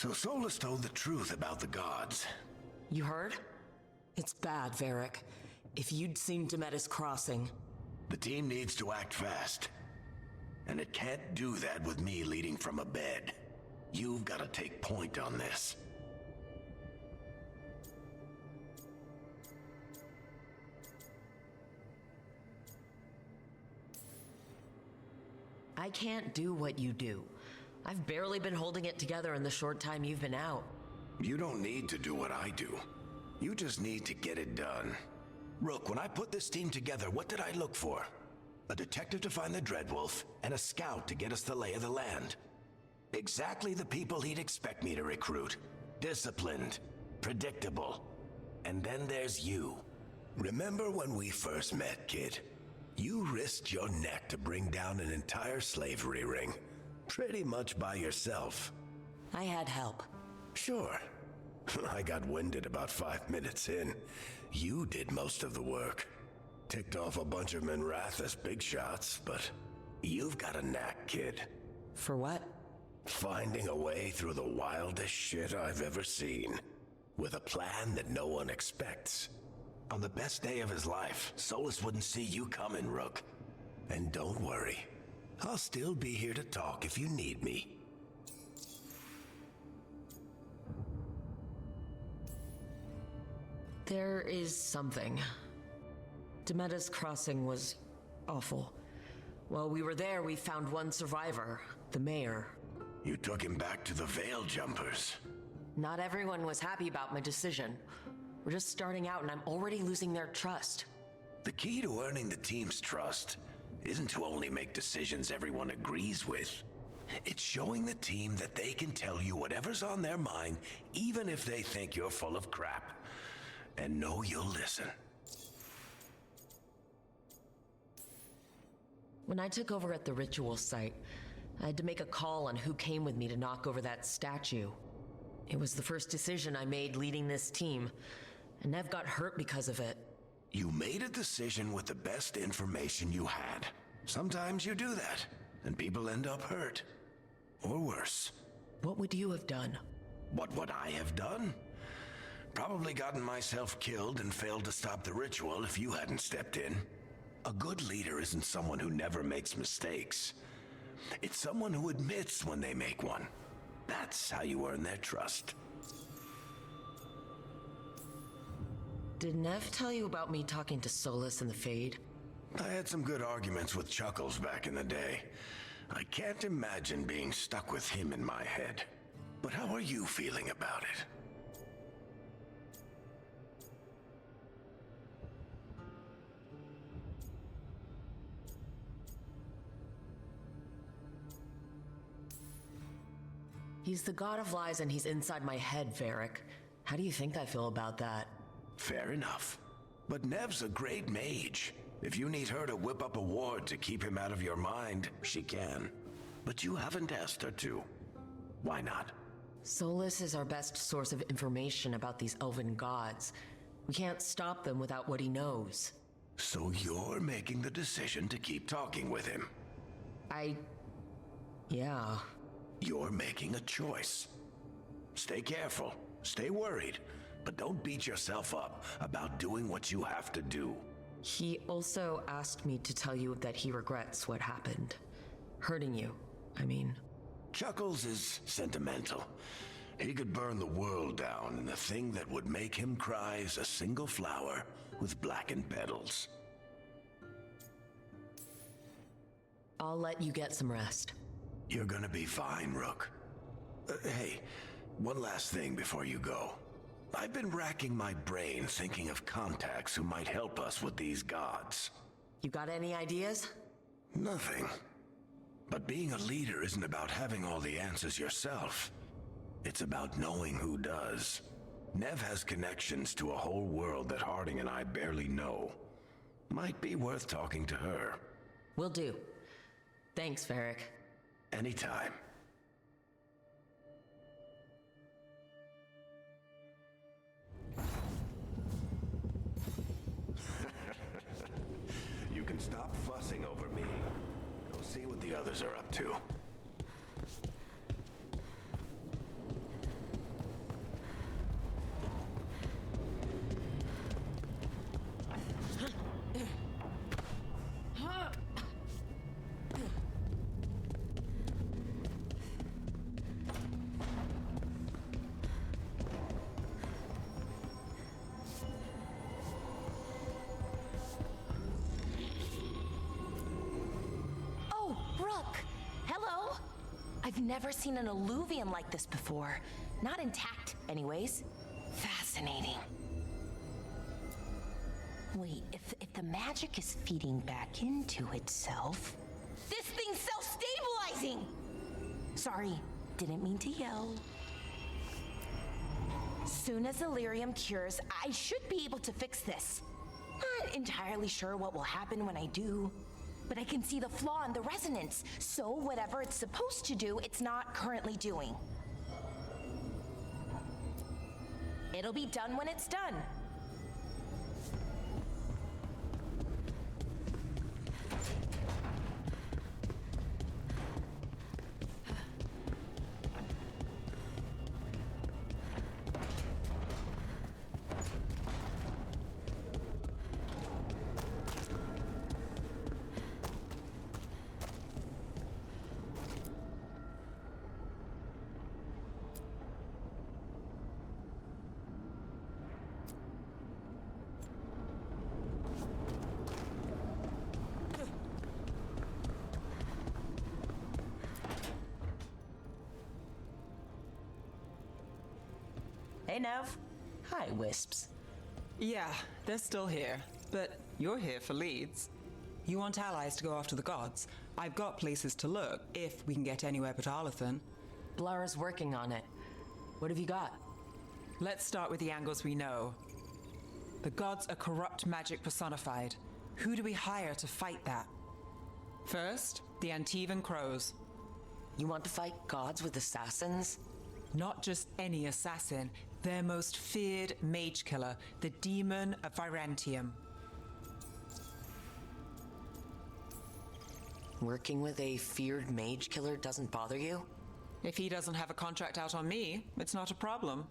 So Solus told the truth about the gods. You heard? It's bad, Varric. If you'd seen Demetus crossing... The team needs to act fast. And it can't do that with me leading from a bed. You've got to take point on this. I can't do what you do. I've barely been holding it together in the short time you've been out. You don't need to do what I do. You just need to get it done. Rook, when I put this team together, what did I look for? A detective to find the Dreadwolf, and a scout to get us the lay of the land. Exactly the people he'd expect me to recruit. Disciplined, predictable. And then there's you. Remember when we first met, kid? You risked your neck to bring down an entire slavery ring. Pretty much by yourself. I had help. Sure. I got winded about 5 minutes in. You did most of the work. Ticked off a bunch of Minrathous big shots, but you've got a knack, kid. For what? Finding a way through the wildest shit I've ever seen. With a plan that no one expects. On the best day of his life, Solus wouldn't see you coming, Rook. And don't worry. I'll still be here to talk if you need me. There is something. Demetus Crossing was awful. While we were there, we found one survivor, the mayor. You took him back to the Veil Jumpers. Not everyone was happy about my decision. We're just starting out and I'm already losing their trust. The key to earning the team's trust isn't to only make decisions everyone agrees with. It's showing the team that they can tell you whatever's on their mind, even if they think you're full of crap. And know you'll listen. When I took over at the ritual site, I had to make a call on who came with me to knock over that statue. It was the first decision I made leading this team, and Nev got hurt because of it. You made a decision with the best information you had. Sometimes you do that, and people end up hurt. Or worse. What would you have done? What would I have done? Probably gotten myself killed and failed to stop the ritual if you hadn't stepped in. A good leader isn't someone who never makes mistakes. It's someone who admits when they make one. That's how you earn their trust. Did Nev tell you about me talking to Solus and the Fade? I had some good arguments with Chuckles back in the day. I can't imagine being stuck with him in my head. But how are you feeling about it? He's the god of lies and he's inside my head, Varric. How do you think I feel about that? Fair enough. But Nev's a great mage. If you need her to whip up a ward to keep him out of your mind, she can. But you haven't asked her to. Why not? Solus is our best source of information about these elven gods. We can't stop them without what he knows. So you're making the decision to keep talking with him? Yeah. You're making a choice. Stay careful, stay worried, but don't beat yourself up about doing what you have to do. He also asked me to tell you that he regrets what happened. Hurting you, I mean. Chuckles is sentimental. He could burn the world down, and the thing that would make him cry is a single flower with blackened petals. I'll let you get some rest. You're gonna be fine, Rook. Hey, one last thing before you go. I've been racking my brain thinking of contacts who might help us with these gods. You got any ideas? Nothing. But being a leader isn't about having all the answers yourself. It's about knowing who does. Nev has connections to a whole world that Harding and I barely know. Might be worth talking to her. Will do. Thanks, Varric. Anytime. You can stop fussing over me. Go see what the others are up to. I've never seen an alluvian like this before. Not intact, anyways. Fascinating. Wait, if the magic is feeding back into itself... This thing's self-stabilizing! Sorry, didn't mean to yell. Soon as Illyrium cures, I should be able to fix this. Not entirely sure what will happen when I do, but I can see the flaw in the resonance, so whatever it's supposed to do, it's not currently doing. It'll be done when it's done. Hey, Nev. Hi, Wisps. Yeah, they're still here, but you're here for leads. You want allies to go after the gods? I've got places to look, if we can get anywhere but Arlathan. Blara's working on it. What have you got? Let's start with the angles we know. The gods are corrupt magic personified. Who do we hire to fight that? First, the Antivan Crows. You want to fight gods with assassins? Not just any assassin, their most feared mage killer, the Demon of Virantium. Working with a feared mage killer doesn't bother you? If he doesn't have a contract out on me, it's not a problem.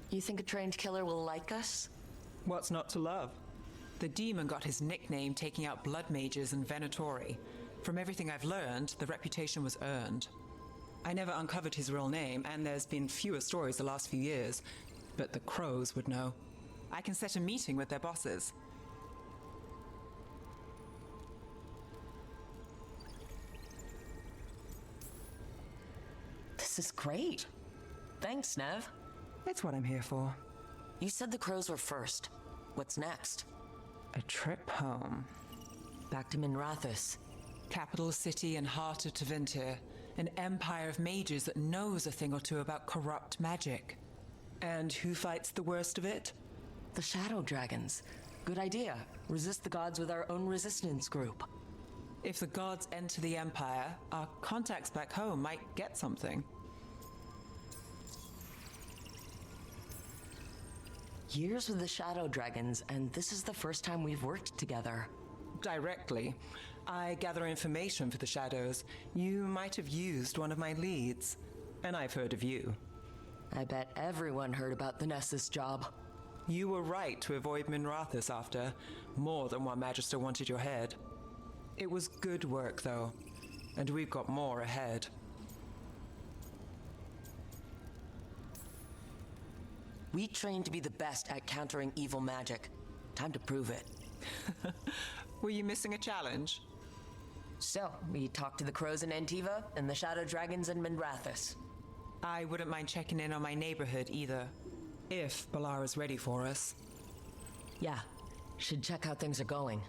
You think a trained killer will like us? What's not to love? The demon got his nickname taking out blood mages and Venatori. From everything I've learned, the reputation was earned. I never uncovered his real name, and there's been fewer stories the last few years, but the Crows would know. I can set a meeting with their bosses. This is great. Thanks, Nev. It's what I'm here for. You said the Crows were first. What's next? A trip home. Back to Minrathous. Capital city and heart of Tevinter. An empire of mages that knows a thing or two about corrupt magic. And who fights the worst of it? The Shadow Dragons. Good idea. Resist the gods with our own resistance group. If the gods enter the empire, our contacts back home might get something. Years with the Shadow Dragons, and this is the first time we've worked together. Directly. I gather information for the Shadows. You might have used one of my leads. And I've heard of you. I bet everyone heard about the Nessus job. You were right to avoid Minrathous after. More than one Magister wanted your head. It was good work, though. And we've got more ahead. We trained to be the best at countering evil magic. Time to prove it. Were you missing a challenge? So, we talked to the Crows in Antiva and the Shadow Dragons in Minrathous. I wouldn't mind checking in on my neighborhood either. If Balara's ready for us. Yeah, should check how things are going.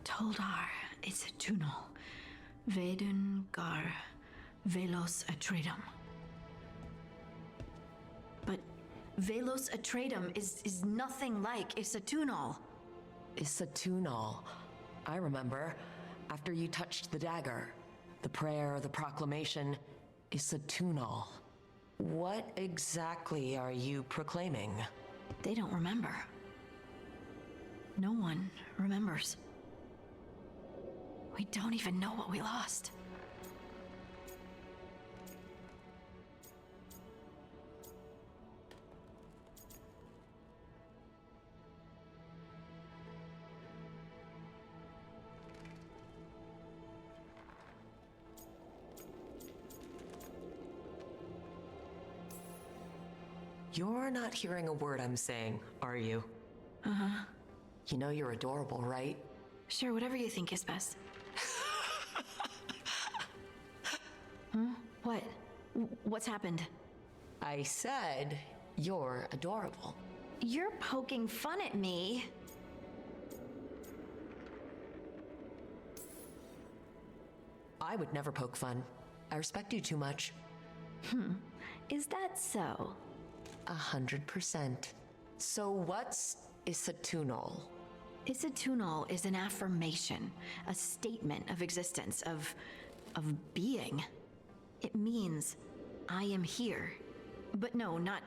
Toldar, it's a tunnel. Veilguard-Velos-Atreidim. But Velos-Atreidim is nothing like Isatunal. Isatunal. I remember. After you touched the dagger. The prayer, the proclamation. Isatunal. What exactly are you proclaiming? They don't remember. No one remembers. We don't even know what we lost. You're not hearing a word I'm saying, are you? Uh-huh. You know you're adorable, right? Sure, whatever you think is best. Huh? What? What's happened? I said you're adorable. You're poking fun at me. I would never poke fun. I respect you too much. Is that so? 100%. So what's Isatunal? Isatunal is an affirmation, a statement of existence, of being. It means I am here. But no, not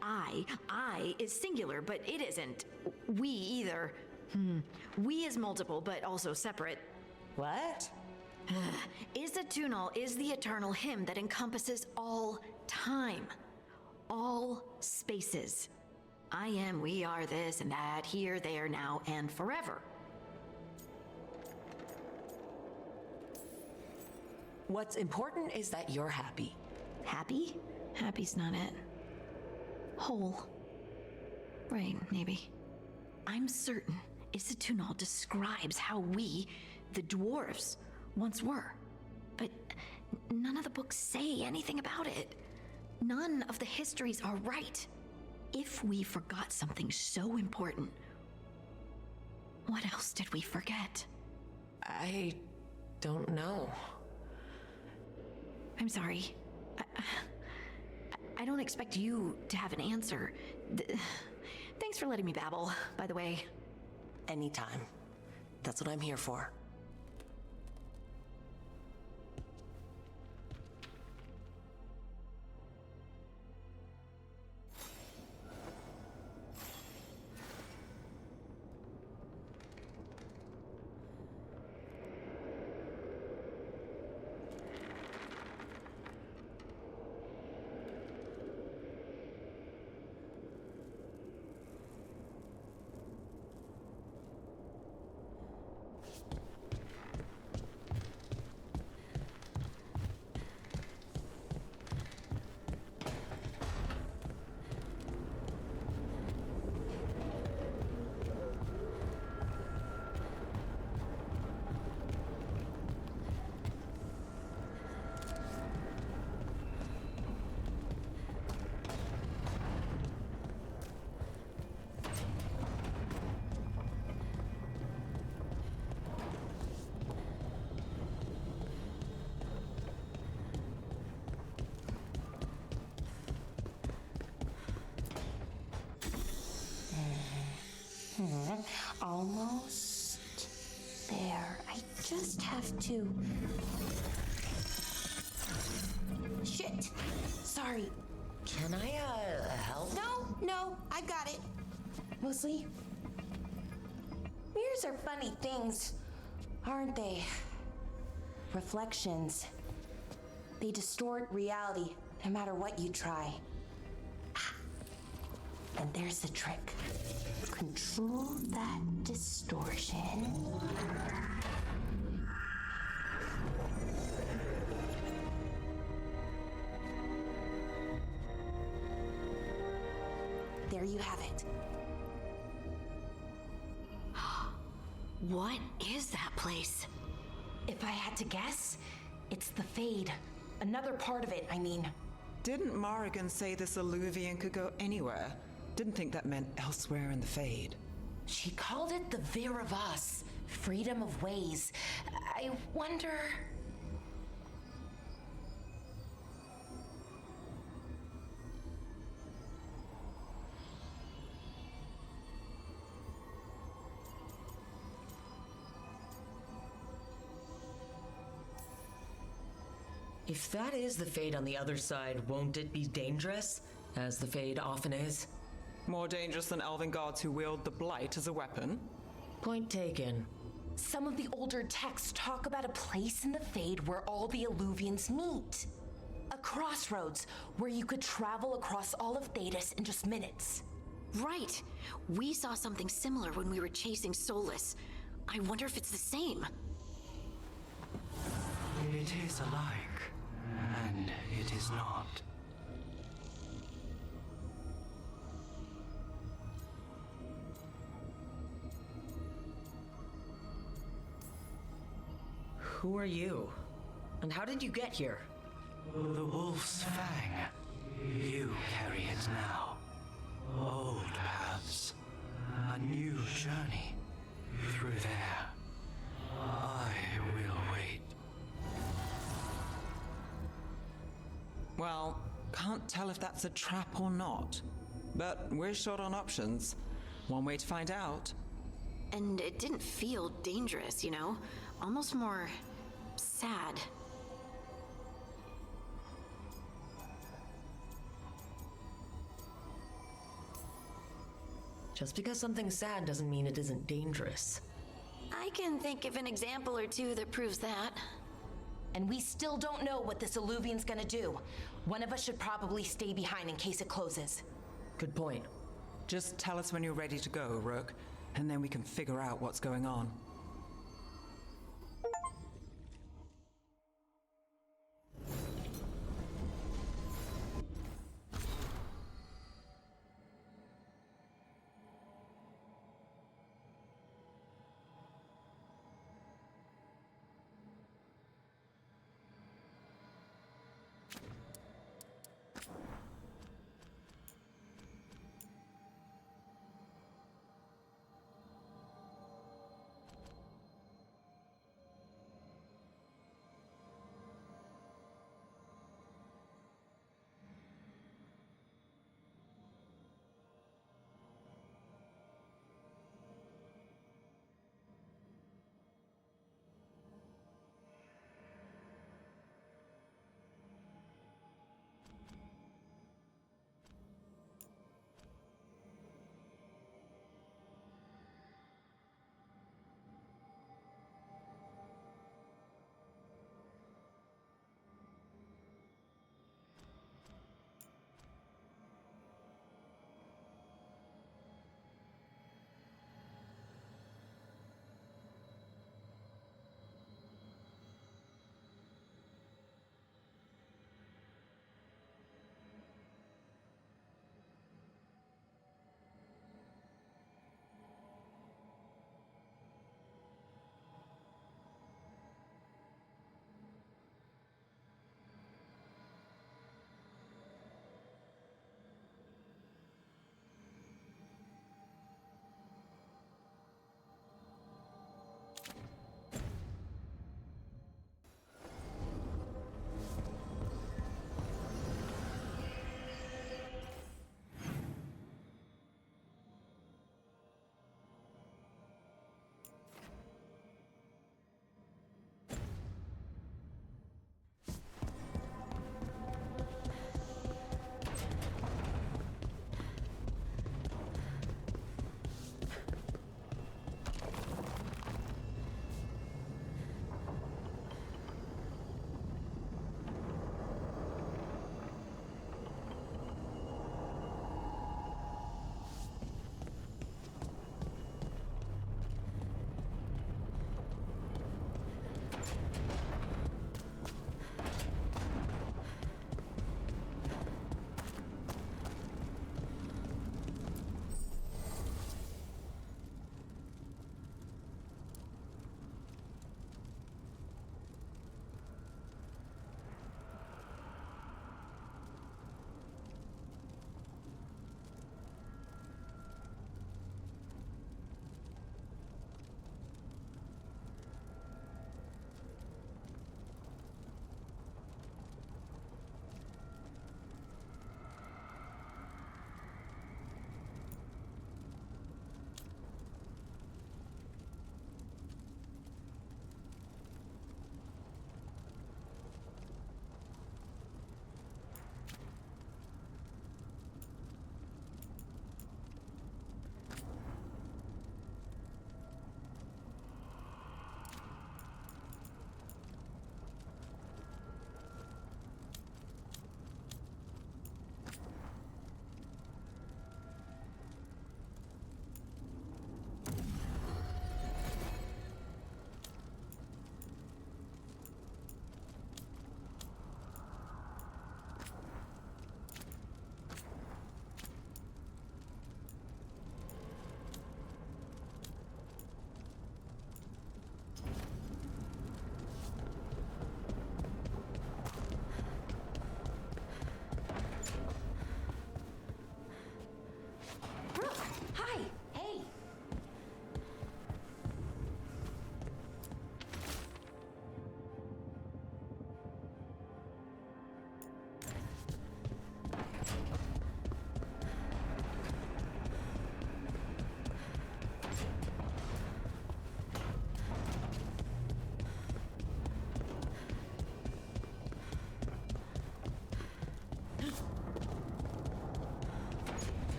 I. I is singular, but it isn't. We either. We is multiple, but also separate. What? Isatunal is the eternal hymn that encompasses all time. All spaces. I am, we are, this and that, here, there, now, and forever. What's important is that you're happy. Happy? Happy's not it. Whole. Right, maybe. I'm certain Isatunal describes how we, the dwarves, once were. But none of the books say anything about it. None of the histories are right. If we forgot something so important, what else did we forget? I don't know. I'm sorry. I don't expect you to have an answer. Thanks for letting me babble, by the way. Anytime. That's what I'm here for. Almost there. I just have to... Shit! Sorry. Can I, help? No, I got it. Mostly, mirrors are funny things, aren't they? Reflections. They distort reality, no matter what you try. And there's the trick. Control that distortion. There you have it. What is that place? If I had to guess, it's the Fade. Another part of it, I mean. Didn't Morrigan say this Illuvian could go anywhere? Didn't think that meant elsewhere in the Fade. She called it the Vir of Us, freedom of ways. I wonder... If that is the Fade on the other side, won't it be dangerous? As the Fade often is. More dangerous than elven guards who wield the Blight as a weapon? Point taken. Some of the older texts talk about a place in the Fade where all the Illuvians meet. A crossroads where you could travel across all of Thedas in just minutes. Right. We saw something similar when we were chasing Solus. I wonder if it's the same. It is alike, and it is not. Who are you? And how did you get here? The Wolf's Fang. You carry it now. Old paths. A new journey. Through there. I will wait. Well, can't tell if that's a trap or not. But we're short on options. One way to find out. And it didn't feel dangerous, you know? Almost more sad. Just because something's sad doesn't mean it isn't dangerous. I can think of an example or two that proves that. And we still don't know what this Illuvian's gonna do. One of us should probably stay behind in case it closes. Good point. Just tell us when you're ready to go, Rook, and then we can figure out what's going on.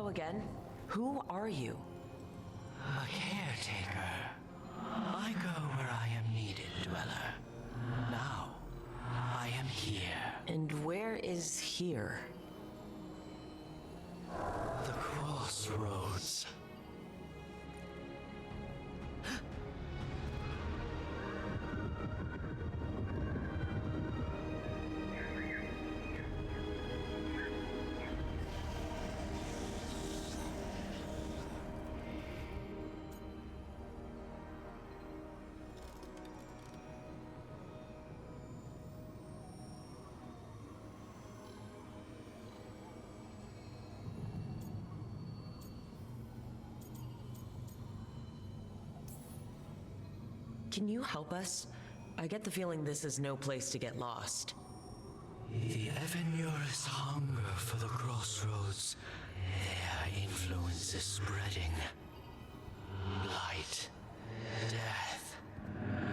Go again. Who are you? A caretaker. I go where I am needed, Dweller. Now, I am here. And where is here? The Crossroads. Can you help us? I get the feeling this is no place to get lost. The Evenur's hunger for the Crossroads. Their influence is spreading. Blight, death,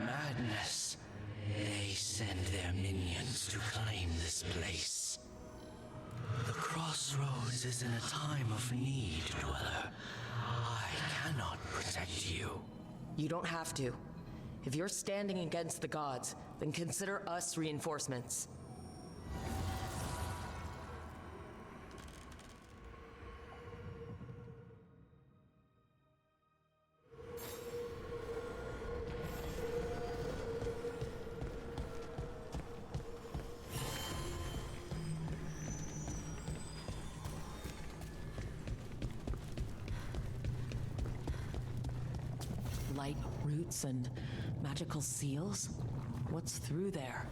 madness. They send their minions to claim this place. The Crossroads is in a time of need, Dweller. I cannot protect you. You don't have to. If you're standing against the gods, then consider us reinforcements. Light roots and magical seals? What's through there?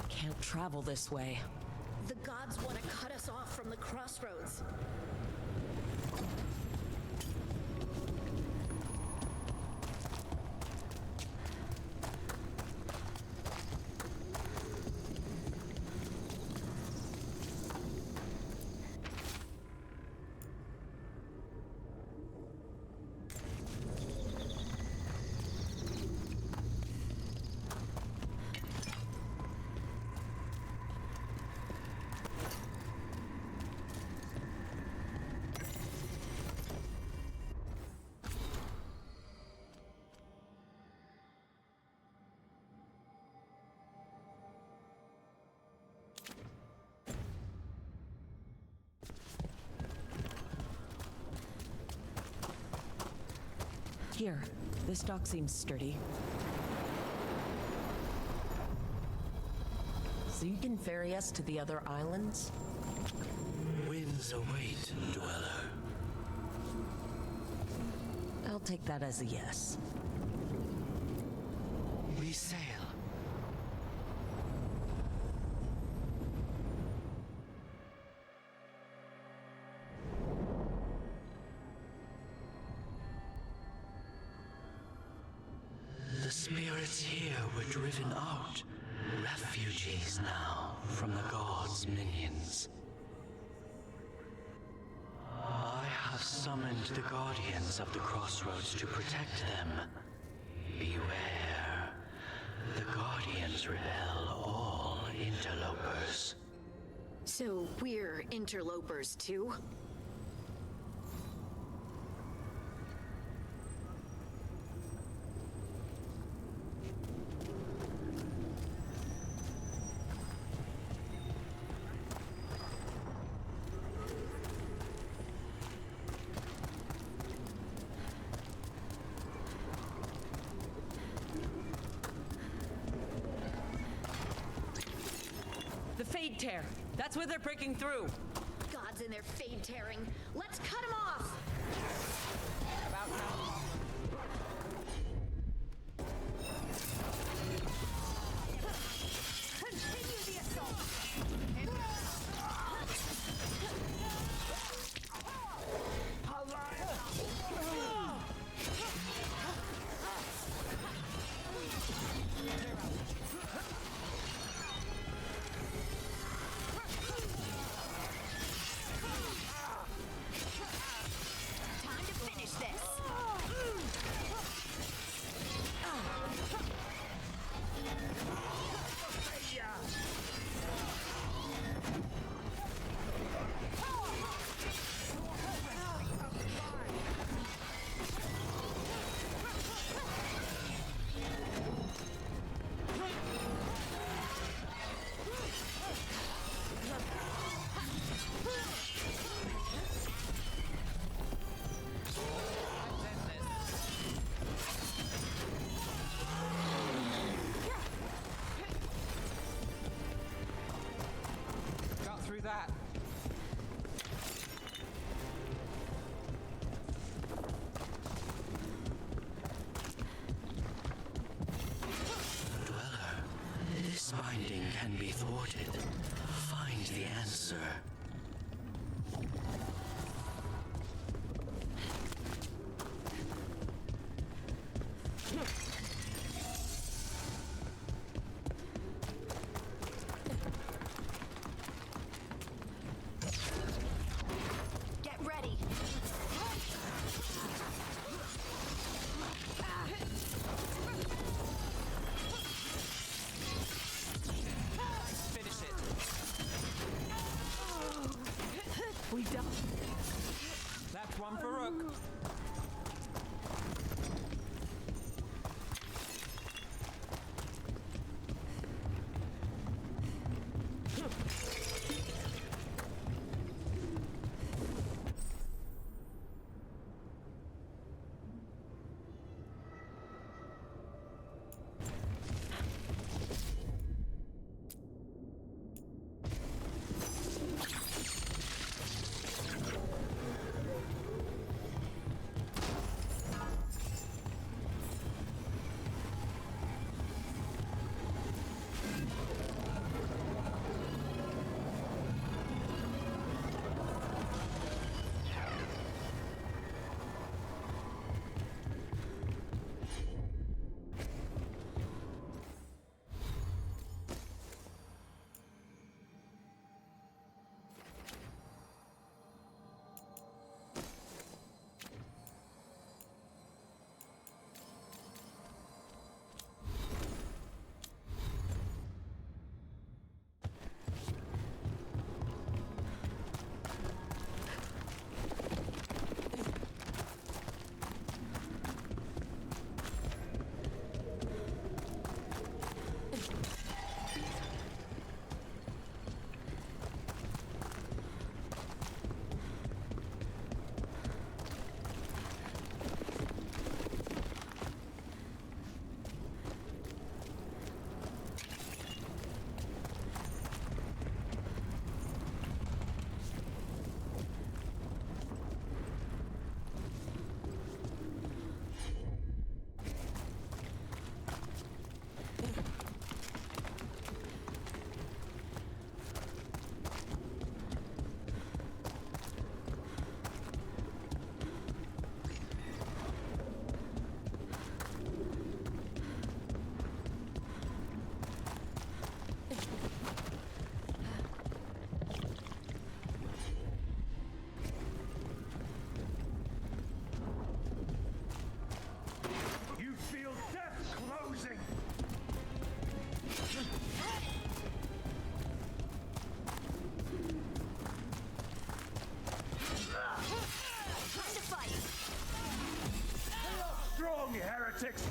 Can't travel this way. The gods want to cut us off from the crossroads. Here, this dock seems sturdy. So you can ferry us to the other islands? Winds await, Dweller. I'll take that as a yes. We sail. The spirits here were driven out. Refugees now from the gods' minions. I have summoned the guardians of the Crossroads to protect them. Beware. The guardians repel all interlopers. So we're interlopers too? tear. That's where they're breaking through. Gods and their fade tearing. Let's cut them off! About now. Continue the assault! Time to finish this! Got through that. Dweller, this binding can be thwarted. Find the answer. Get ready! Finish it. We done. That's one for Rook. heretics!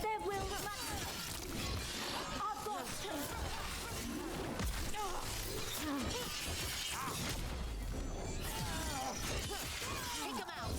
There will not... I've got Take him out!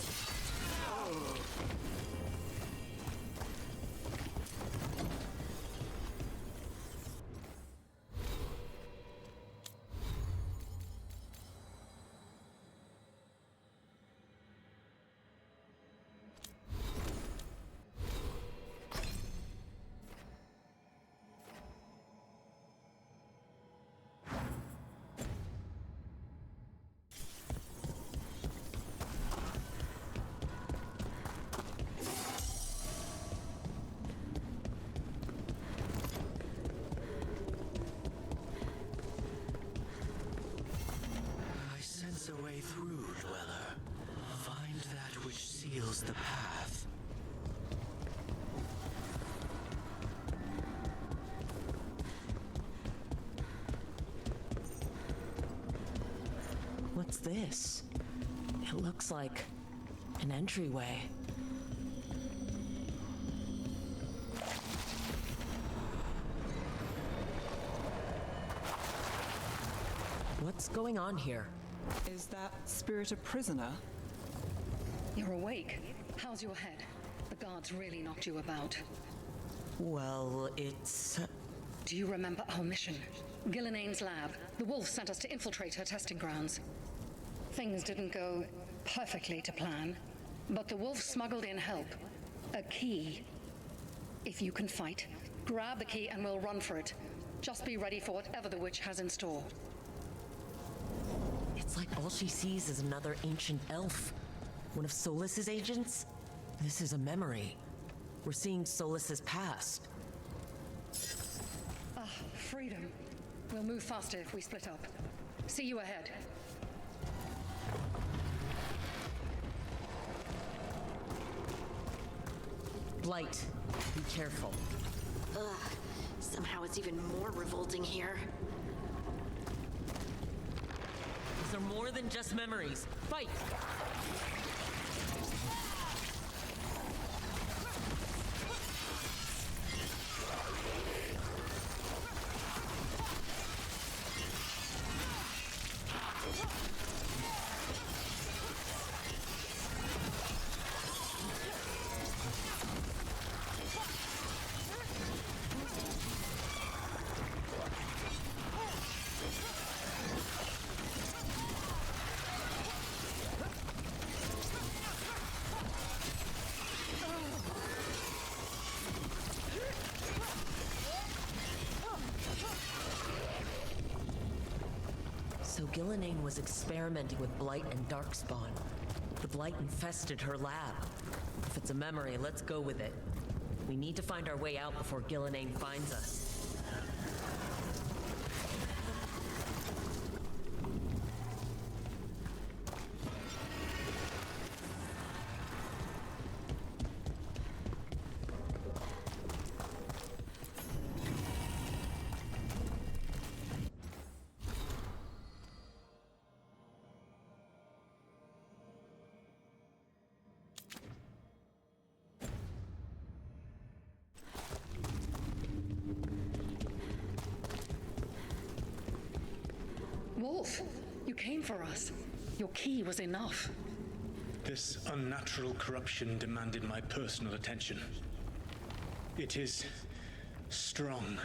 reveals the path. What's this? It looks like an entryway. What's going on here? Is that spirit a prisoner? You're awake. How's your head? The guards really knocked you about. Well, it's... Do you remember our mission? Gillenane's lab. The wolf sent us to infiltrate her testing grounds. Things didn't go perfectly to plan, but the wolf smuggled in help. A key. If you can fight, grab the key and we'll run for it. Just be ready for whatever the witch has in store. It's like all she sees is another ancient elf. One of Solas's agents? This is a memory. We're seeing Solas's past. Ah, freedom. We'll move faster if we split up. See you ahead. Blight, be careful. Ugh, somehow it's even more revolting here. These are more than just memories. Fight! So Gillenane was experimenting with Blight and Darkspawn. The Blight infested her lab. If it's a memory, let's go with it. We need to find our way out before Gillenane finds us. Wolf, you came for us. Your key was enough. This unnatural corruption demanded my personal attention. It is strong.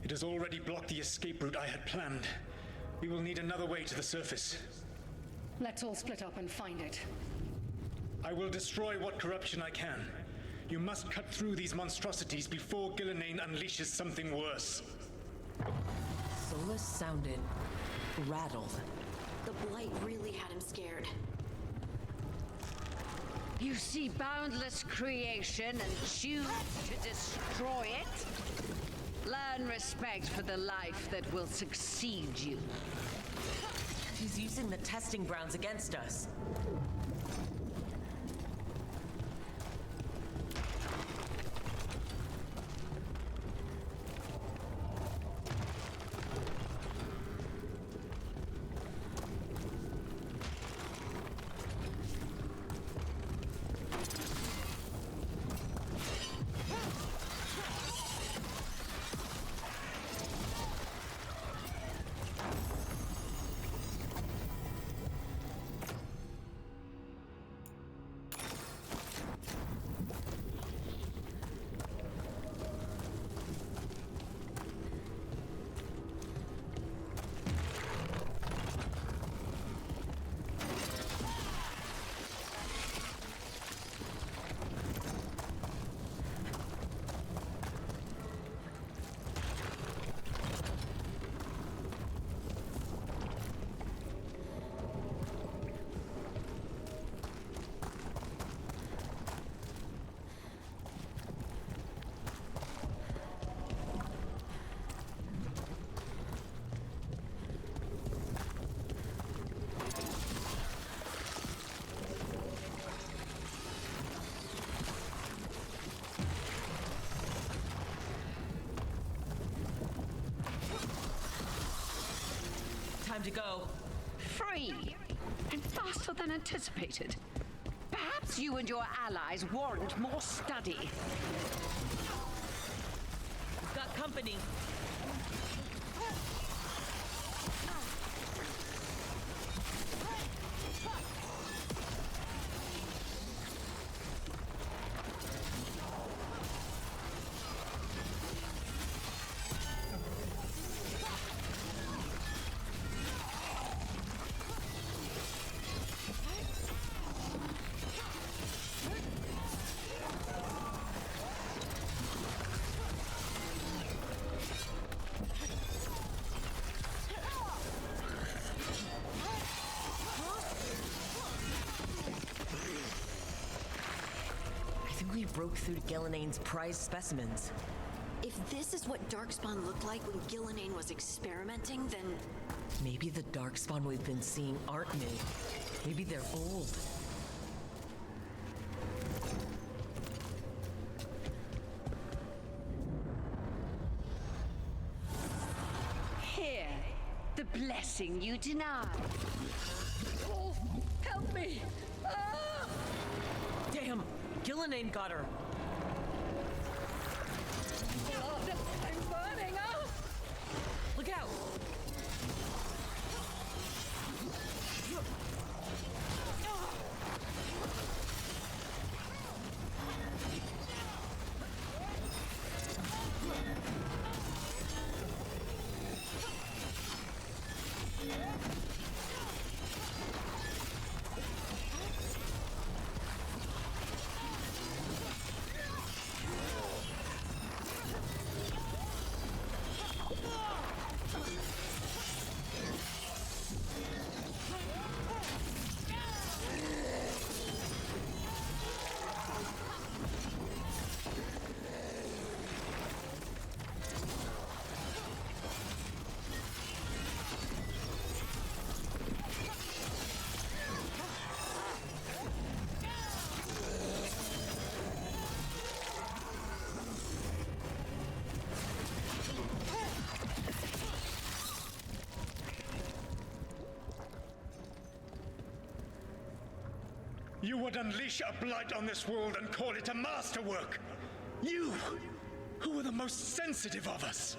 It has already blocked the escape route I had planned. We will need another way to the surface. Let's all split up and find it. I will destroy what corruption I can. You must cut through these monstrosities before Gillenane unleashes something worse. Solas sounded rattled. The Blight really had him scared. You see boundless creation and choose to destroy it? Learn respect for the life that will succeed you. She's using the testing grounds against us. time to go. Free! And faster than anticipated. Perhaps you and your allies warrant more study. We've got company. We broke through to Gilinane's prized specimens. If this is what Darkspawn looked like when Gilinane was experimenting, then... Maybe the Darkspawn we've been seeing aren't new. Maybe they're old. Here, the blessing you denied. Oh, help me! Ah! Damn! Gilinane got her! Blood, I'm burning up! Look out! You would unleash a blight on this world and call it a masterwork! You, who are the most sensitive of us!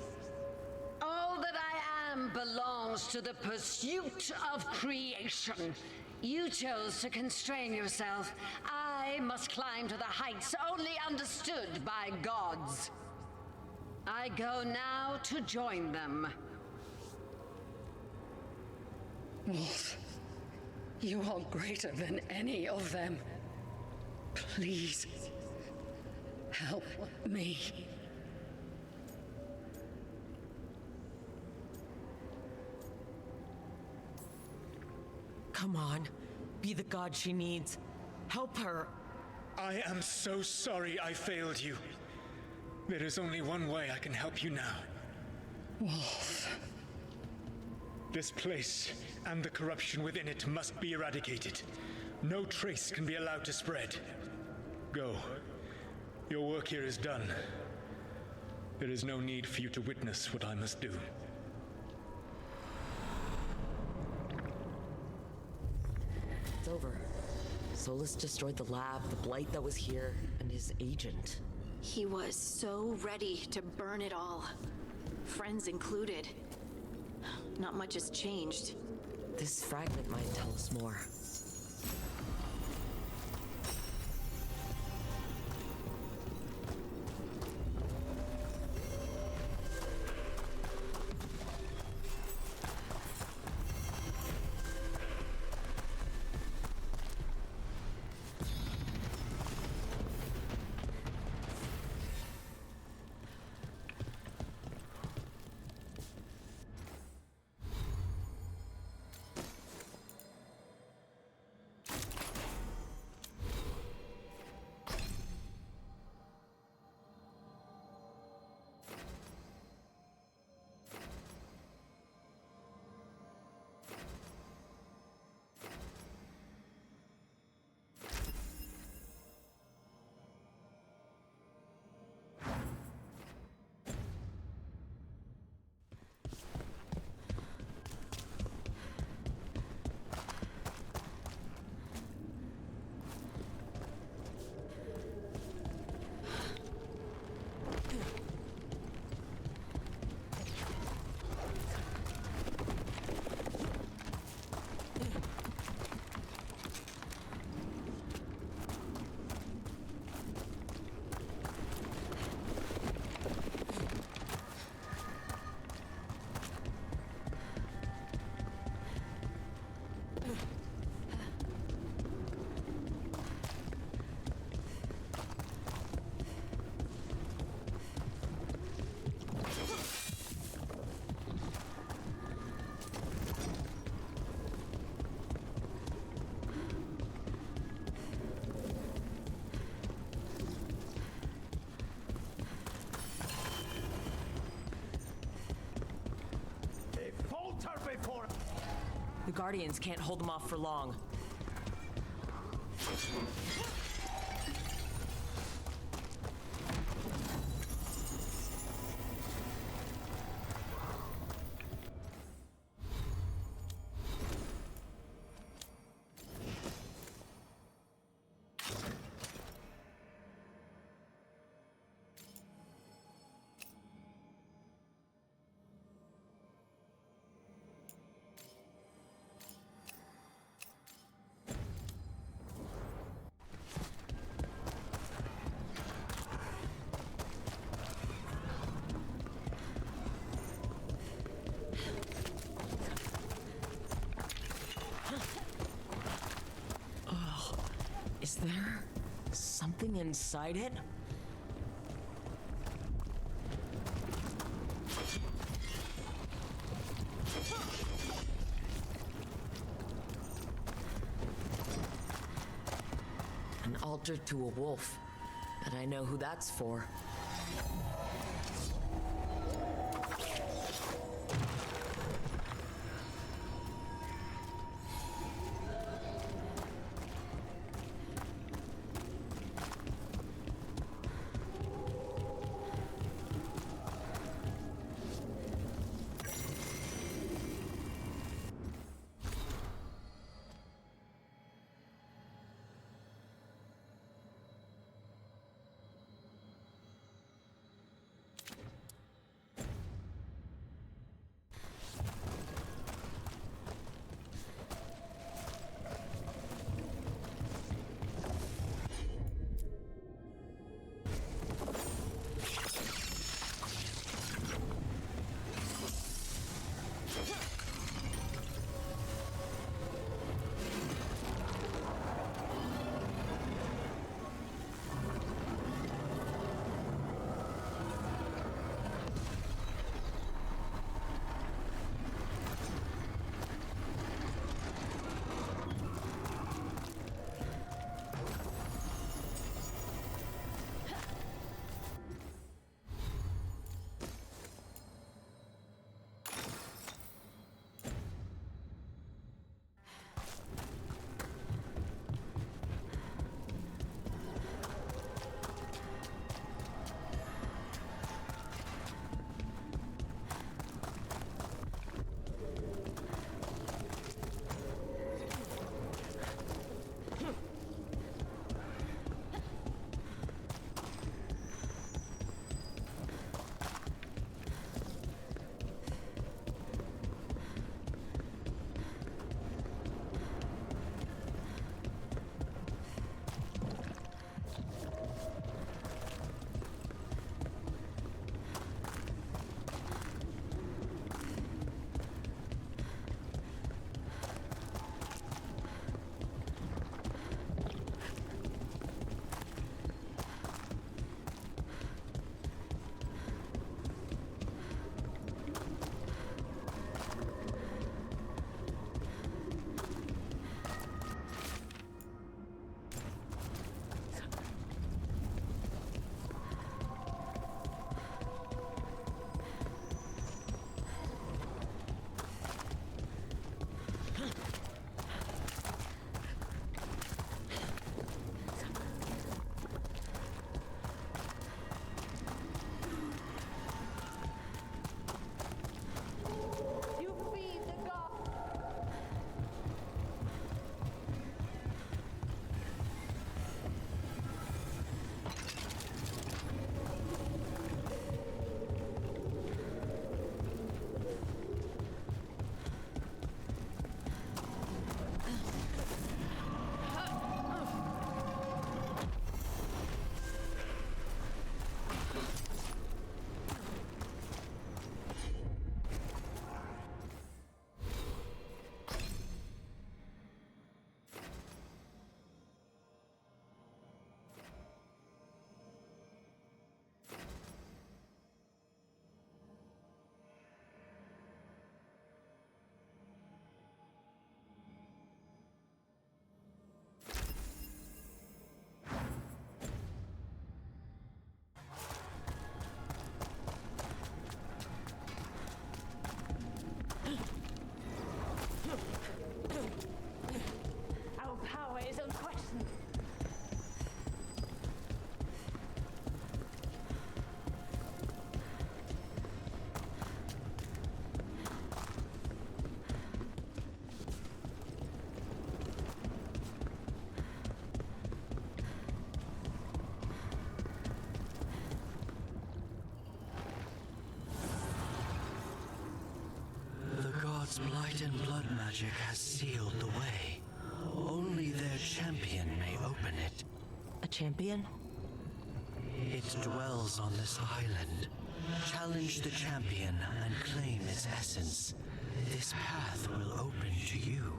All that I am belongs to the pursuit of creation. You chose to constrain yourself. I must climb to the heights only understood by gods. I go now to join them. Wolf, you are greater than any of them. Please, help me. Come on, be the god she needs. Help her. I am so sorry I failed you. There is only one way I can help you now. Wolf. This place and the corruption within it must be eradicated. No trace can be allowed to spread. Go. Your work here is done. There is no need for you to witness what I must do. It's over. Solus destroyed the lab, the blight that was here, and his agent. He was so ready to burn it all. Friends included. Not much has changed. This fragment might tell us more. The Guardians can't hold them off for long. Is there something inside it? An altar to a wolf, but I know who that's for. blood magic has sealed the way. Only their champion may open it. A champion? It dwells on this island. Challenge the champion and claim its essence. This path will open to you.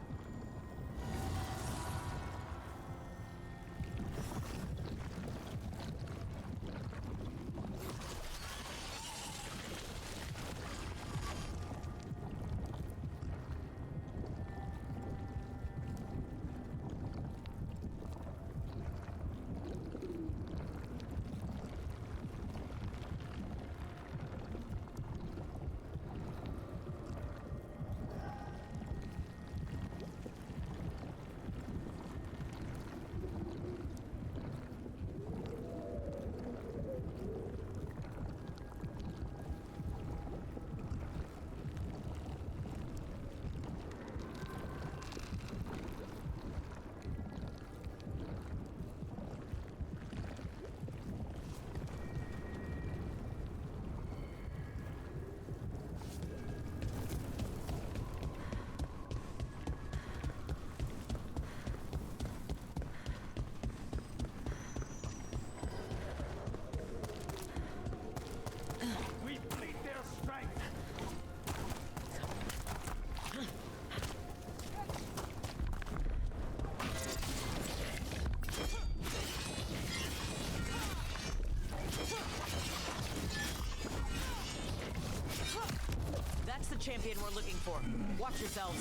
That's the champion we're looking for. Watch yourselves.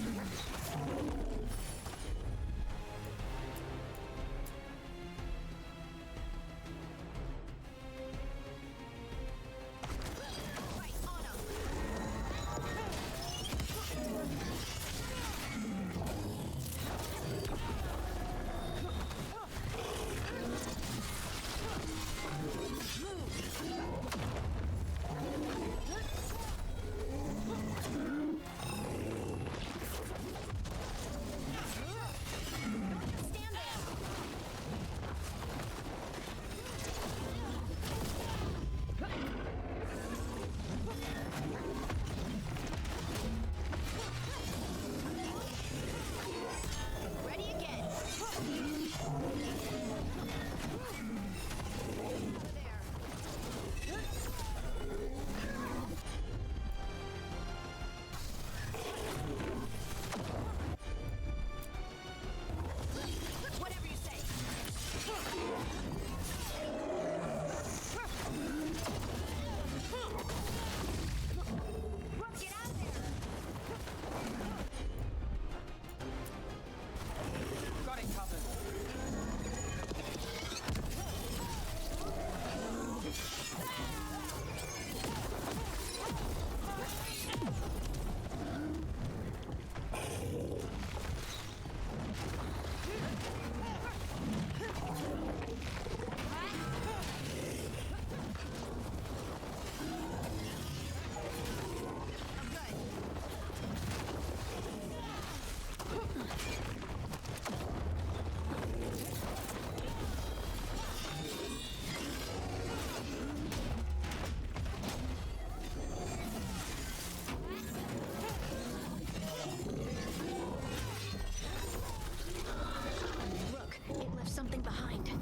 Something behind. That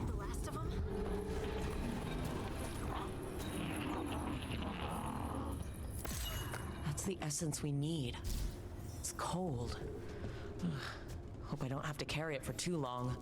the last of them? That's the essence we need. It's cold. Ugh. Hope I don't have to carry it for too long.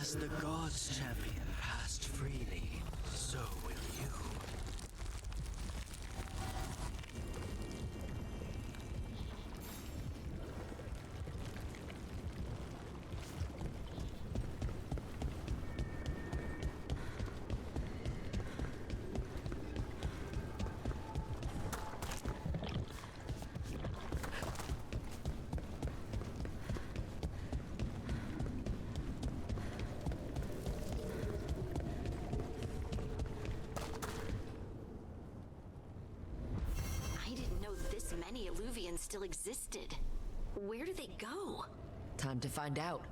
As the gods' champion passed freely, Eluvians still existed. Where do they go? Time to find out.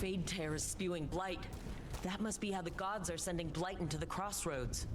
Fade tear is spewing blight. That must be how the gods are sending blight into the crossroads.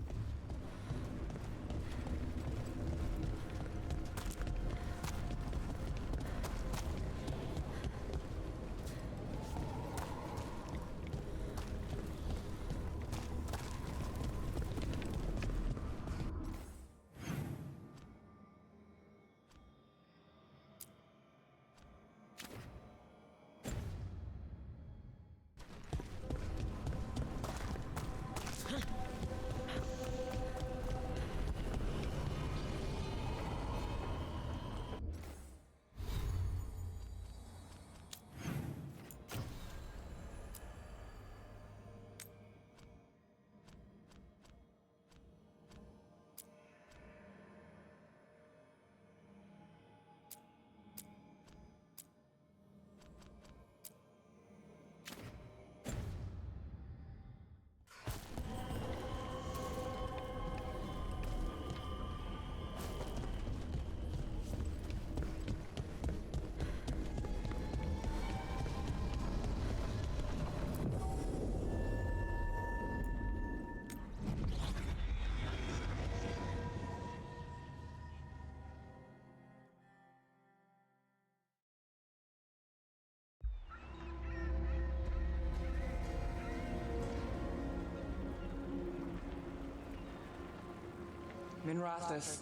Minrathous,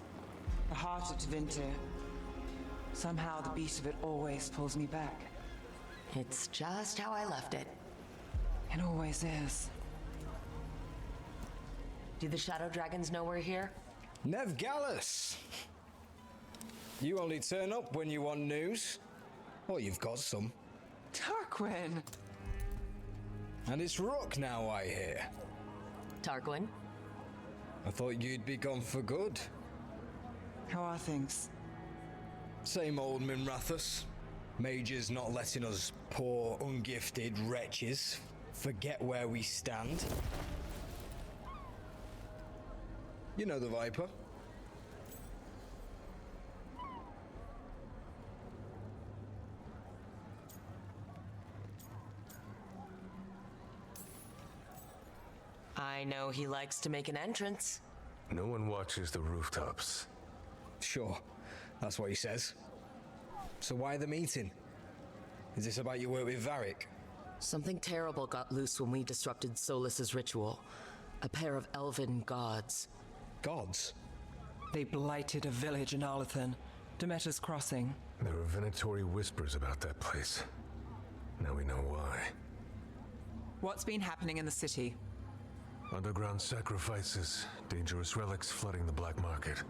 the heart of Tevinter. Somehow the beat of it always pulls me back. It's just how I left it. It always is. Do the Shadow Dragons know we're here? Nev Gallus! You only turn up when you want news. Well, you've got some. Tarquin! And it's Rook now, I hear. Tarquin? I thought you'd be gone for good. How are things? Same old Minrathous. Mages not letting us poor, ungifted wretches forget where we stand. You know the Viper. I know he likes to make an entrance. No one watches the rooftops. Sure, that's what he says. So why the meeting? Is this about your work with Varric? Something terrible got loose when we disrupted Solus's ritual. A pair of elven gods. Gods? They blighted a village in Arlathan, Demeter's Crossing. There were venatory whispers about that place. Now we know why. What's been happening in the city? Underground sacrifices, dangerous relics flooding the black market.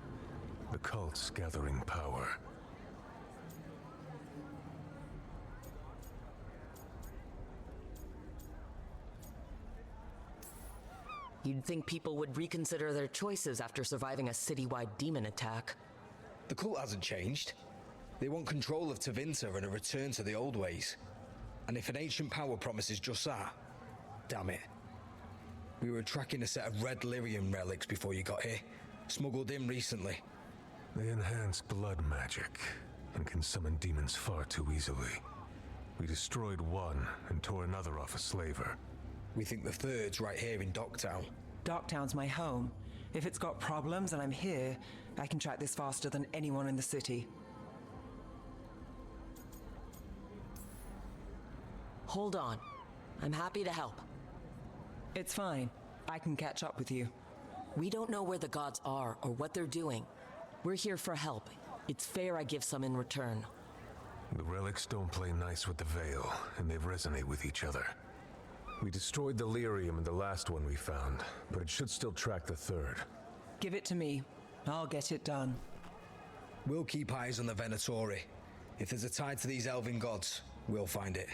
The cults gathering power. You'd think people would reconsider their choices after surviving a citywide demon attack. The cult hasn't changed. They want control of Tevinter and a return to the old ways. And if an ancient power promises just that, damn it. We were tracking a set of red lyrium relics before you got here. Smuggled in recently. They enhance blood magic and can summon demons far too easily. We destroyed one and tore another off a slaver. We think the third's right here in Docktown. Docktown's my home. If it's got problems and I'm here, I can track this faster than anyone in the city. Hold on. I'm happy to help. It's fine. I can catch up with you. We don't know where the gods are or what they're doing. We're here for help. It's fair I give some in return. The relics don't play nice with the Veil, and they resonate with each other. We destroyed the lyrium in the last one we found, but it should still track the third. Give it to me. I'll get it done. We'll keep eyes on the Venatori. If there's a tie to these elven gods, we'll find it.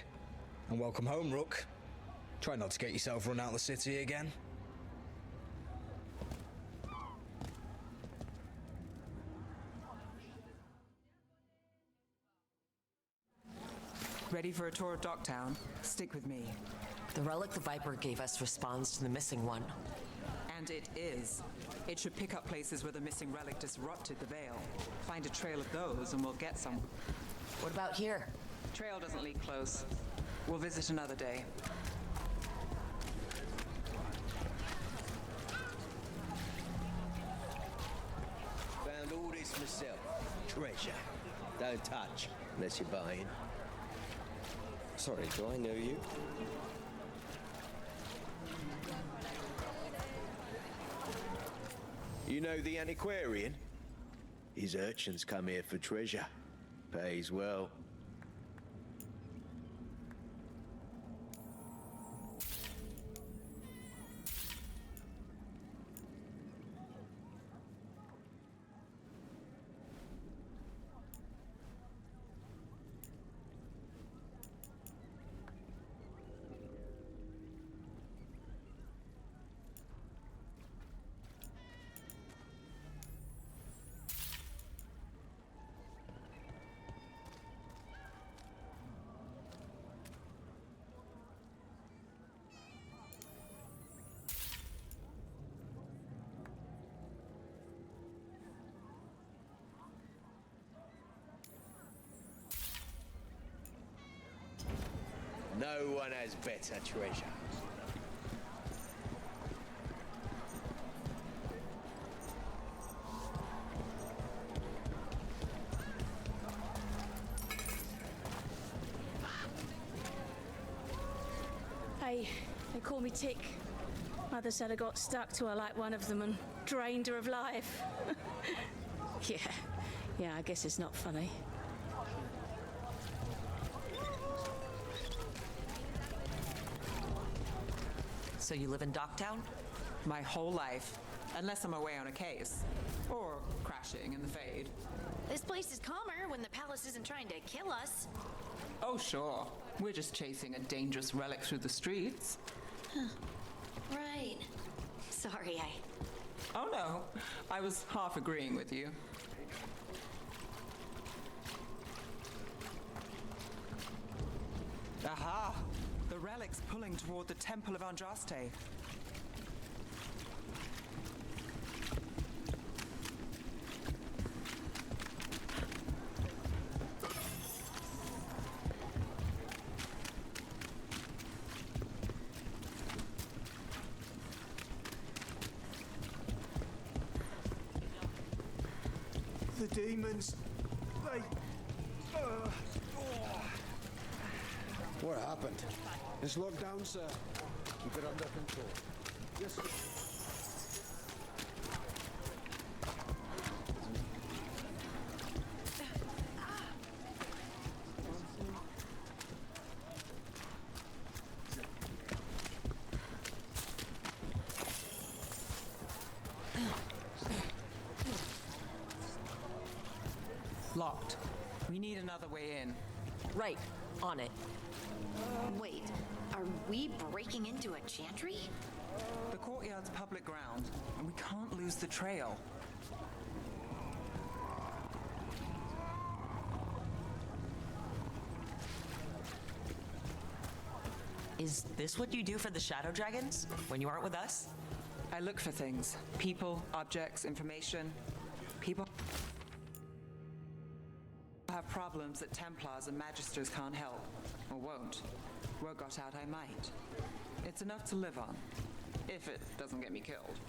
And welcome home, Rook. Try not to get yourself run out of the city again. Ready for a tour of Docktown? Stick with me. The relic the Viper gave us responds to the missing one. And it is. It should pick up places where the missing relic disrupted the Veil. Find a trail of those and we'll get some. What about here? Trail doesn't lead close. We'll visit another day. Found all this myself. Treasure. Don't touch unless you're buying. Sorry, do I know you? You know the antiquarian? His urchins come here for treasure. Pays well. No one has better treasure. Hey, they call me Tick. Mother said I got stuck to her like one of them and drained her of life. Yeah, I guess it's not funny. So you live in Docktown? My whole life. Unless I'm away on a case. Or crashing in the Fade. This place is calmer when the palace isn't trying to kill us. Oh, sure. We're just chasing a dangerous relic through the streets. Right. Sorry, Oh, no. I was half agreeing with you. Aha! The relic's pulling toward the Temple of Andraste. The demons, they... What happened? It's locked down, sir. Keep it under control. Yes, sir. Locked. We need another way in. Right. On it. Wait, are we breaking into a chantry? The courtyard's public ground, and we can't lose the trail. Is this what you do for the Shadow Dragons when you aren't with us? I look for things. People, objects, information. People have problems that Templars and Magisters can't help, or won't. Were got out, I might. It's enough to live on, if it doesn't get me killed.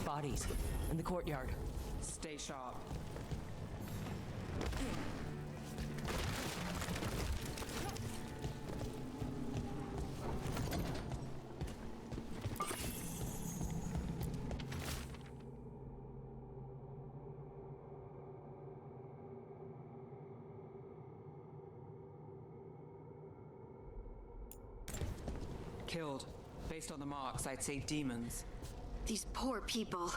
bodies in the courtyard. Stay sharp. Killed. Based on the marks, I'd say demons. These poor people.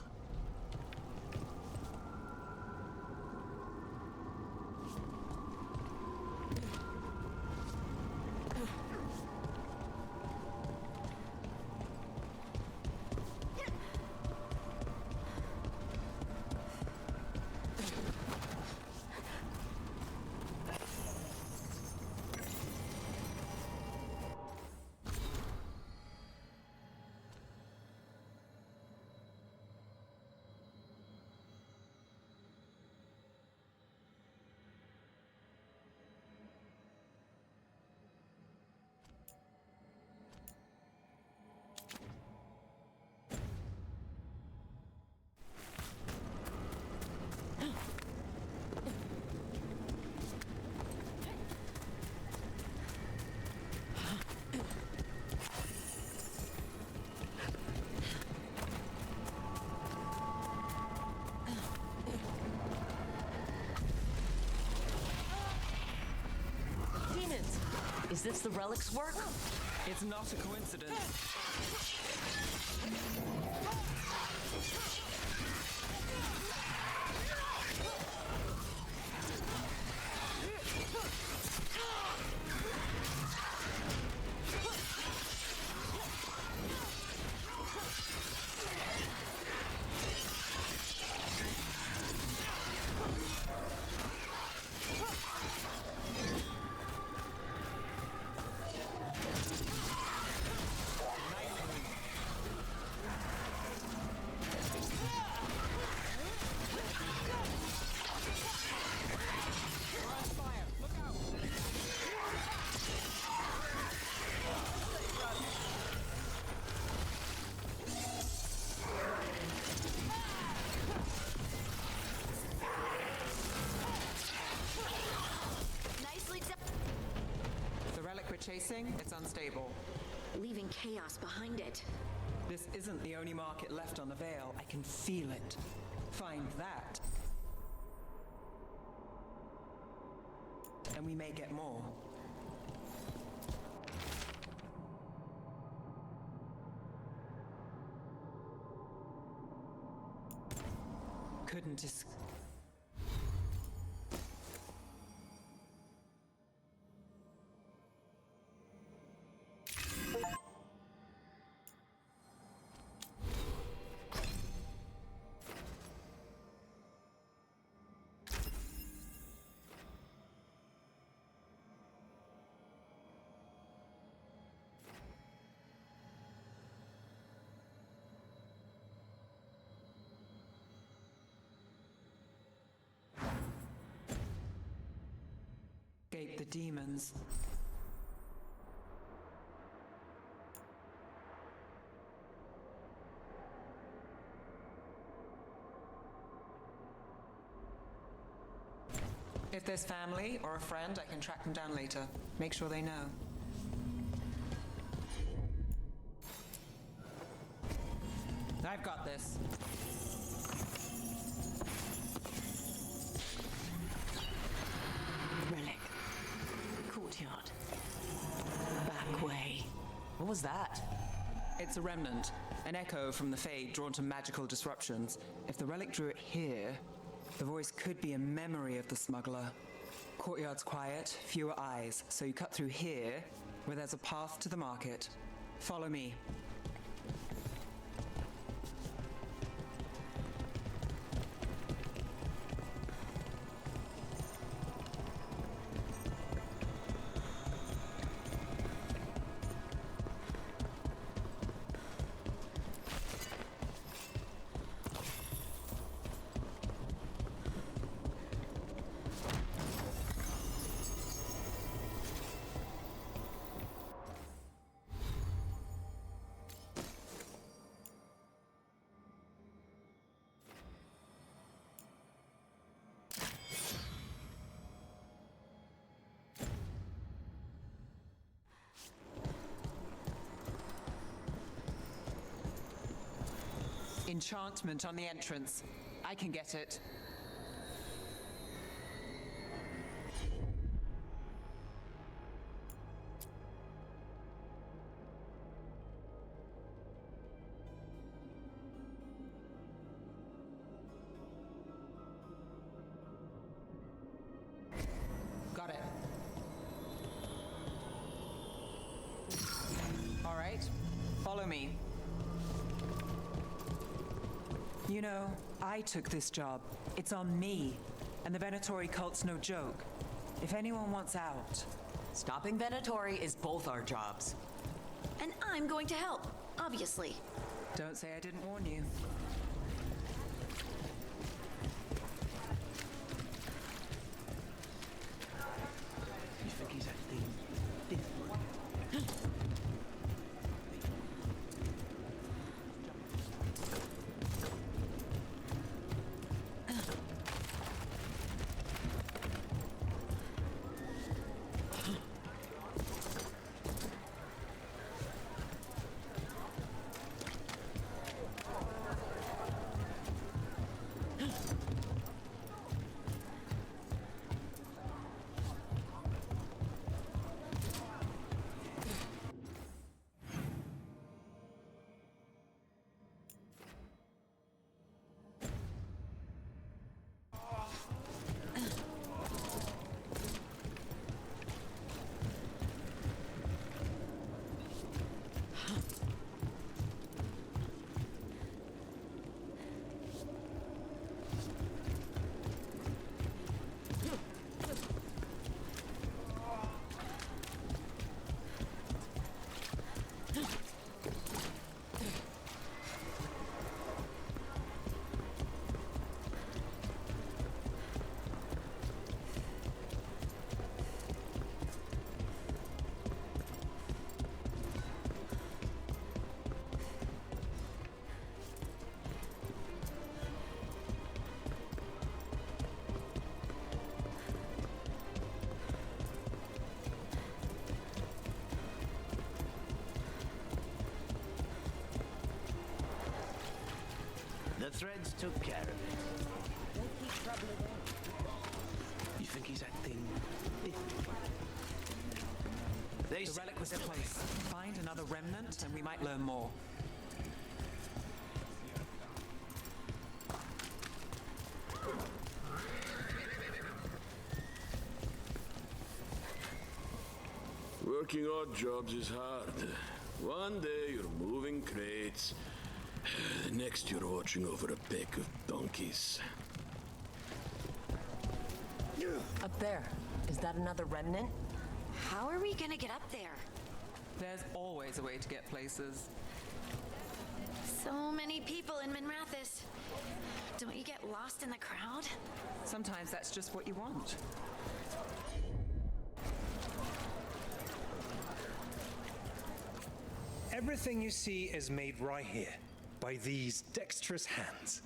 Is this the relic's work? It's not a coincidence. Chasing, it's unstable. Leaving chaos behind it. This isn't the only market left on the Veil. I can feel it. Find that, and we may get more. Couldn't escape. The demons. If there's family or a friend, I can track them down later. Make sure they know. I've got this. Relic. Courtyard. Back way. What was that? It's a remnant, an echo from the Fade drawn to magical disruptions. If the relic drew it here, the voice could be a memory of the smuggler. Courtyard's quiet, fewer eyes, so you cut through here, where there's a path to the market. Follow me. Enchantment on the entrance. I can get it. Got it. All right, follow me. You know, I took this job. It's on me. And the Venatori cult's no joke. If anyone wants out... Stopping Venatori is both our jobs. And I'm going to help, obviously. Don't say I didn't warn you. You think he's acting different? The threads took care of it. Don't keep troubling him. You think he's acting different? The relic was in place. Find another remnant and we might learn more. Working odd jobs is hard. One day you're moving crates. The next you're watching over a pack of donkeys. Up there. Is that another remnant? How are we gonna get up there? There's always a way to get places. So many people in Minrathis. Don't you get lost in the crowd? Sometimes that's just what you want. Everything you see is made right here, by these dexterous hands.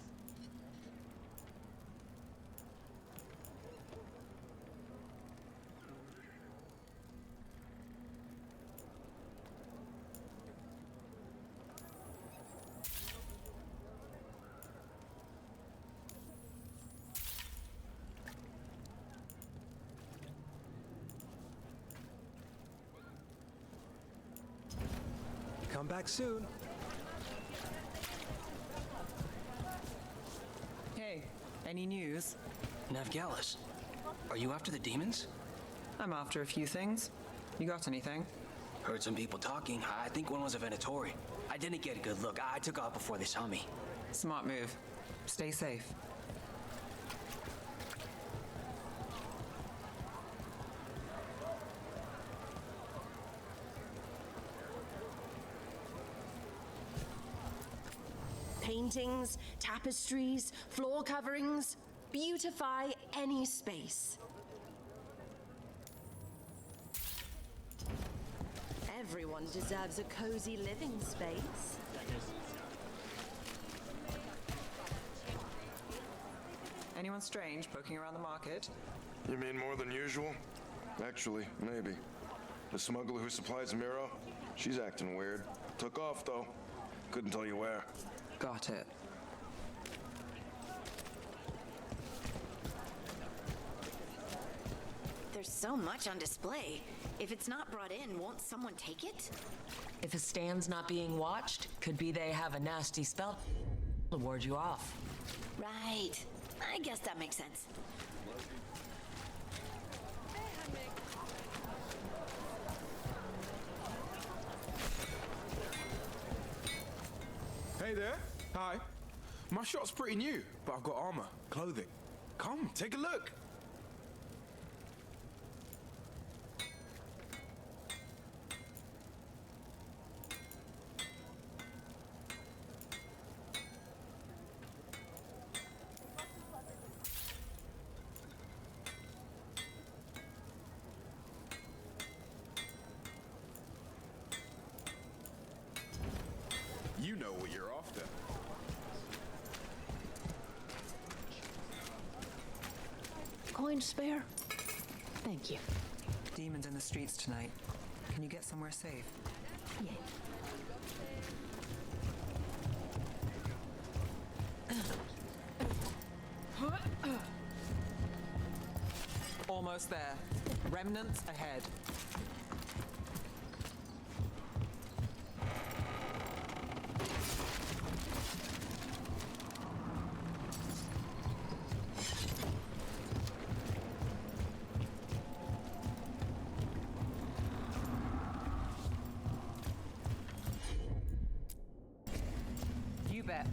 Come back soon. Hey, any news? Navgalis, are you after the demons? I'm after a few things. You got anything? Heard some people talking. I think one was a Venatori. I didn't get a good look. I took off before they saw me. Smart move. Stay safe. Paintings, tapestries, floor coverings. Beautify any space. Everyone deserves a cozy living space. Anyone strange poking around the market? You mean more than usual? Actually, maybe. The smuggler who supplies Miro, she's acting weird. Took off, though. Couldn't tell you where. Got it. There's so much on display. If it's not brought in, won't someone take it? If a stand's not being watched, could be they have a nasty spell to ward you off. Right. I guess that makes sense. Hey there. Hi. My shop's pretty new, but I've got armor, clothing. Come, take a look. You know what you're after. Coin spare? Thank you. Demons in the streets tonight. Can you get somewhere safe? Yeah. Almost there. Remnants ahead. You bet.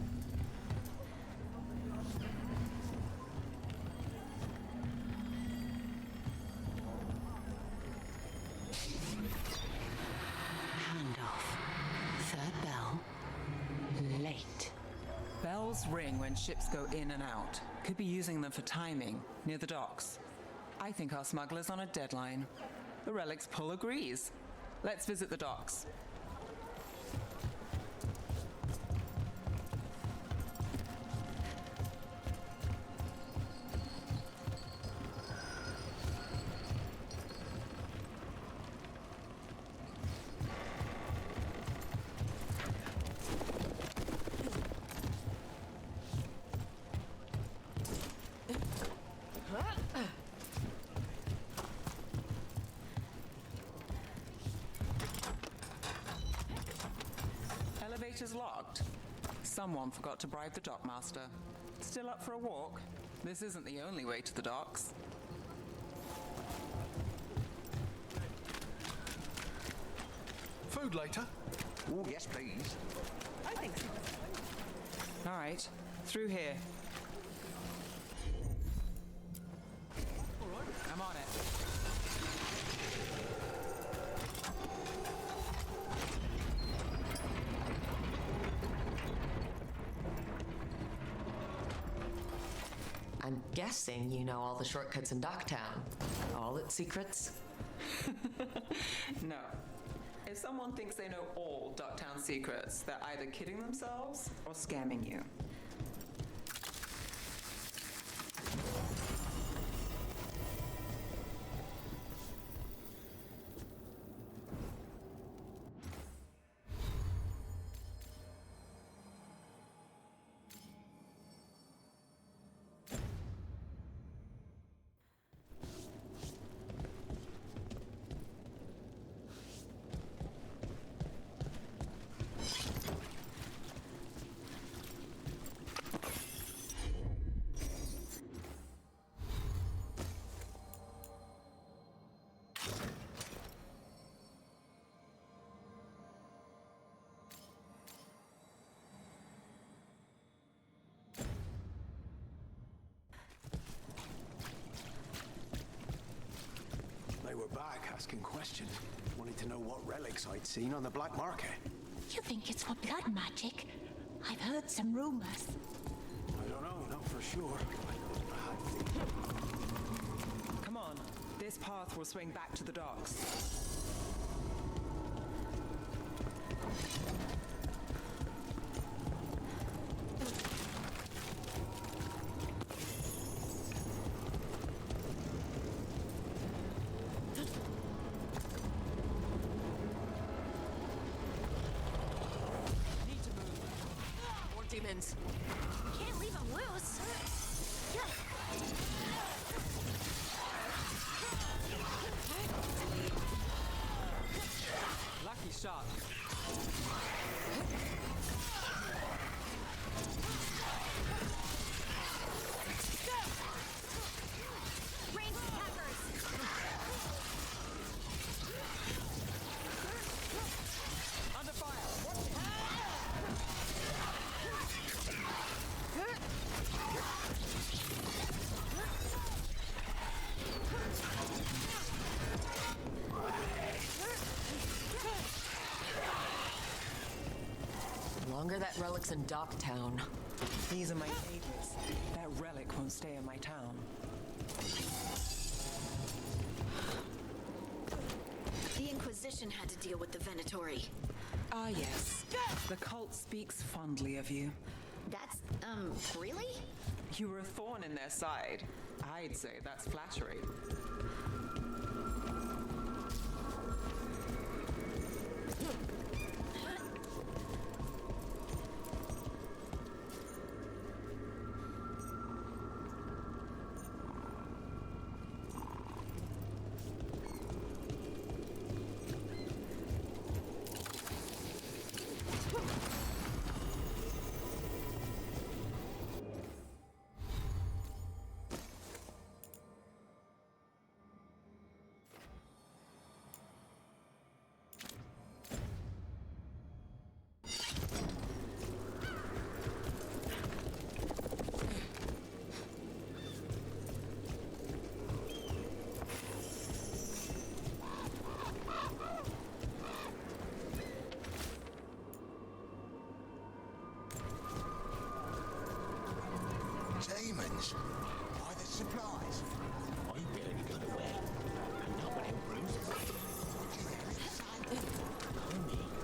Handoff. Third bell. Late. Bells ring when ships go in and out. Could be using them for timing, near the docks. I think our smuggler's on a deadline. The Relic's pull agrees. Let's visit the docks. Elevator's locked. Someone forgot to bribe the dockmaster. Still up for a walk? This isn't the only way to the docks. Food later? Oh, yes, please. I think so. All right, through here. I'm on it. I'm guessing you know all the shortcuts in Docktown. All its secrets? No. If someone thinks they know all Docktown secrets, they're either kidding themselves or scamming you. They were back asking questions, wanting to know what relics I'd seen on the black market. You think it's for blood magic? I've heard some rumors. I don't know, not for sure. Come on, this path will swing back to the docks. Demons. Can't leave them loose. Lucky shot. Ranged attackers! Under fire! The longer that relic's in Docktown. These are my favorites. That relic won't stay in my town. The Inquisition had to deal with the Venatori. Ah, yes. The cult speaks fondly of you. That's, really? You were a thorn in their side. I'd say that's flattery. Demons? Why the supplies? I barely got away. And not when it bruises me. Only take the line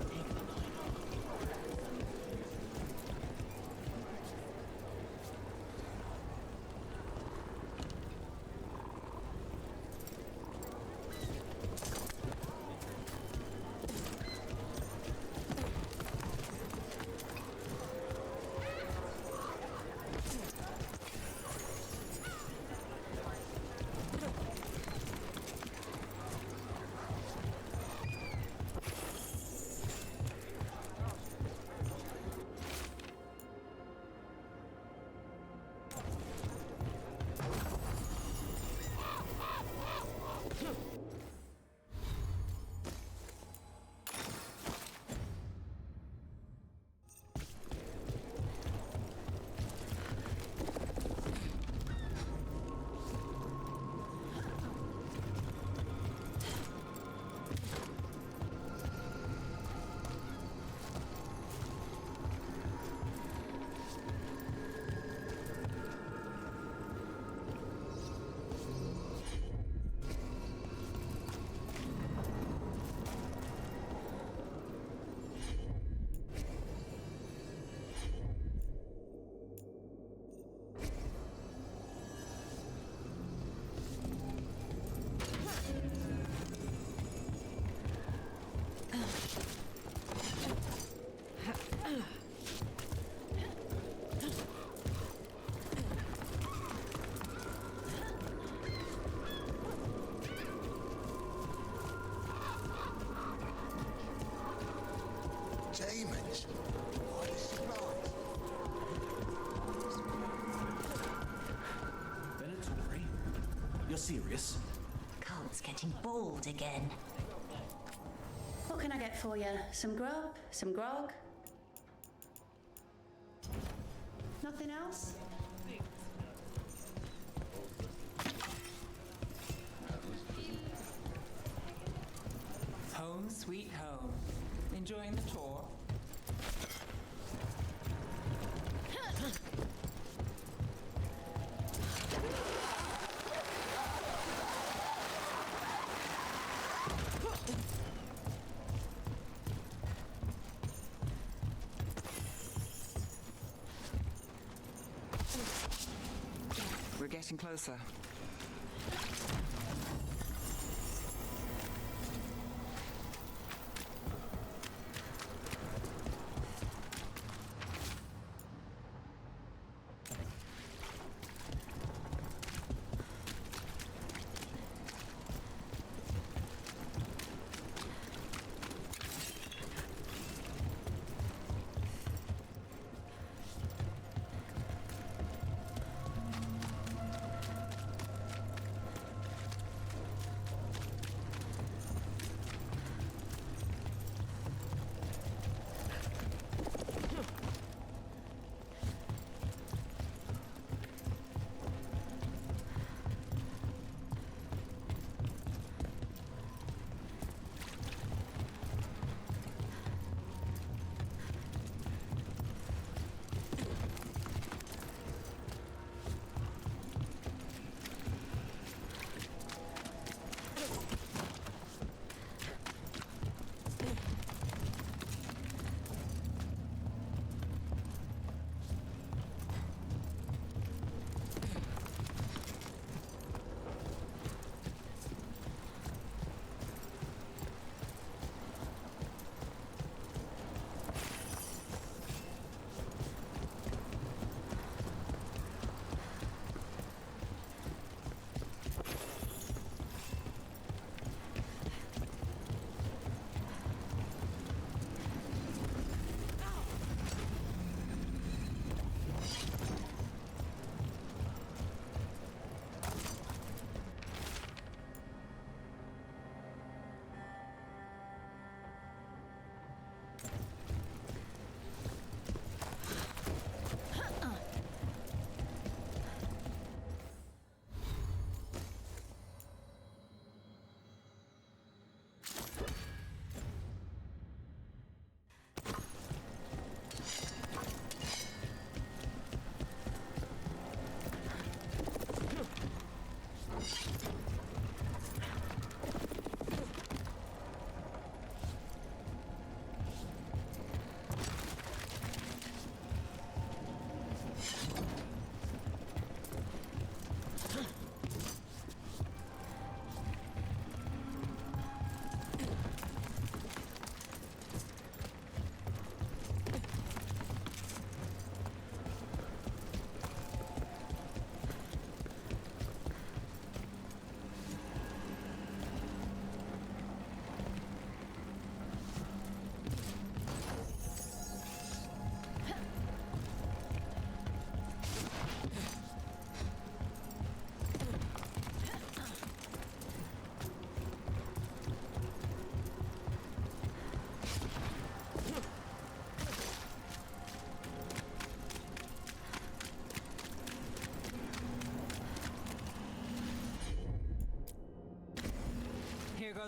demons? Why the supplies? Venatori? You're serious? Cult's getting bold again. What can I get for you? Some grub? Some grog? Nothing else? Home sweet home. Enjoying the tour? We're getting closer.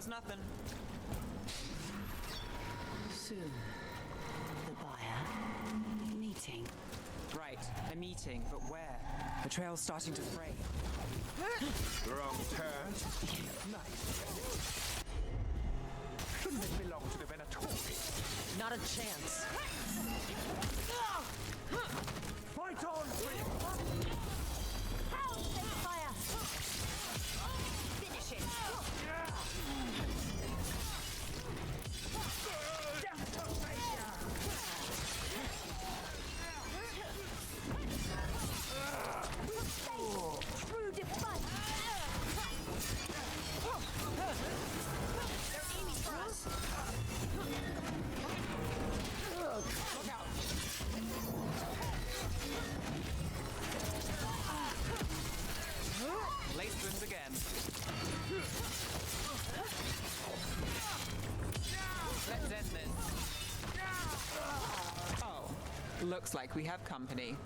knows nothing. So, the buyer. Meeting. Right, a meeting, but where? The trail's starting to fray. Wrong turn. Nice. Shouldn't it belong to the Venatori? Not a chance. Fight on! Fire! Finish it! True defy! They're aiming for us! Look out! Lace twins again. Let's end this. Oh, looks like we have company.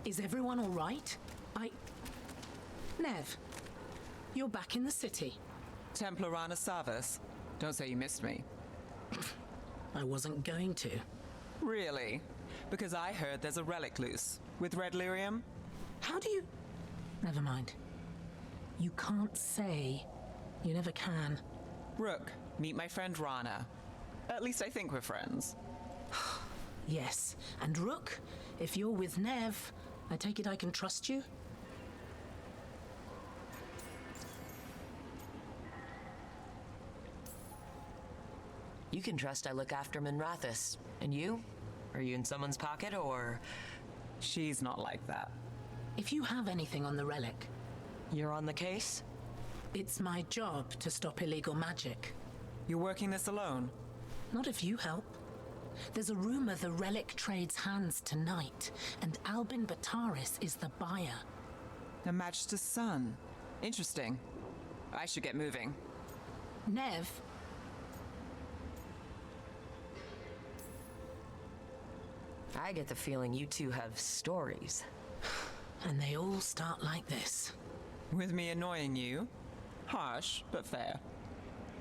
Is everyone all right? Nev, you're back in the city. Templarana Savas. Don't say you missed me. I wasn't going to. Really? Because I heard there's a relic loose. With red lyrium? How do you... Never mind. You can't say. You never can. Rook, meet my friend Rana. At least I think we're friends. Yes, and Rook, if you're with Nev, I take it I can trust you? You can trust I look after Minrathis. And you? Are you in someone's pocket, or...? She's not like that. If you have anything on the relic... You're on the case? It's my job to stop illegal magic. You're working this alone? Not if you help. There's a rumor the relic trades hands tonight, and Albin Bataris is the buyer. A Magister's son. Interesting. I should get moving. Nev... I get the feeling you two have stories. And they all start like this. With me annoying you? Harsh, but fair.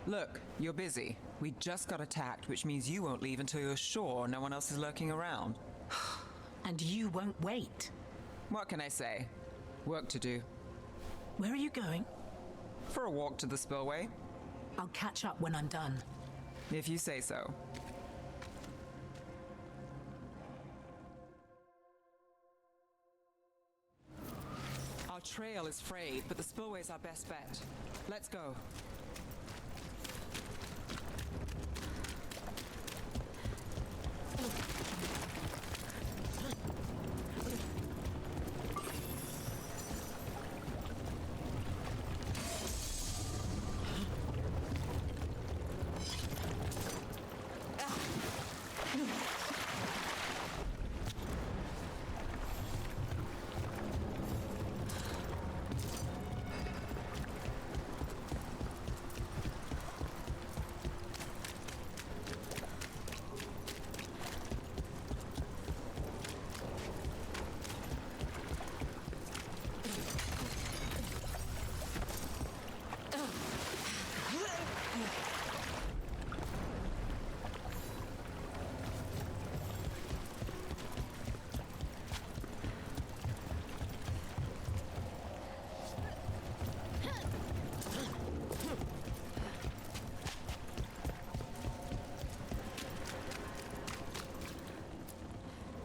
Look, you're busy. We just got attacked, which means you won't leave until you're sure no one else is lurking around. And you won't wait. What can I say? Work to do. Where are you going? For a walk to the spillway. I'll catch up when I'm done. If you say so. Our trail is frayed, but the spillway's our best bet. Let's go.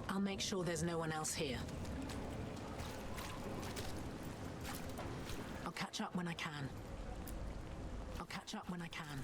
I'll make sure there's no one else here. I'll catch up when I can. I'll catch up when I can.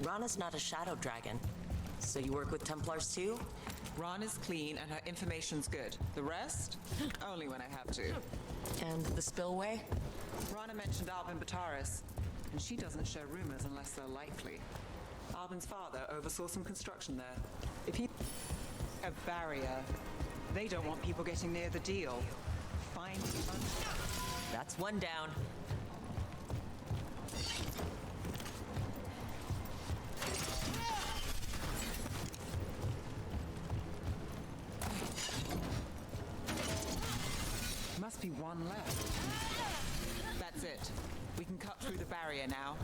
Rana's not a shadow dragon. So you work with Templars too? Rana's clean and her information's good. The rest? Only when I have to. And the spillway? Rana mentioned Albin Bataris, and she doesn't share rumors unless they're likely. Albin's father oversaw some construction there. If he... a barrier. They don't want people getting near the deal. Find... That's one down. Must be one left. That's it. We can cut through the barrier now.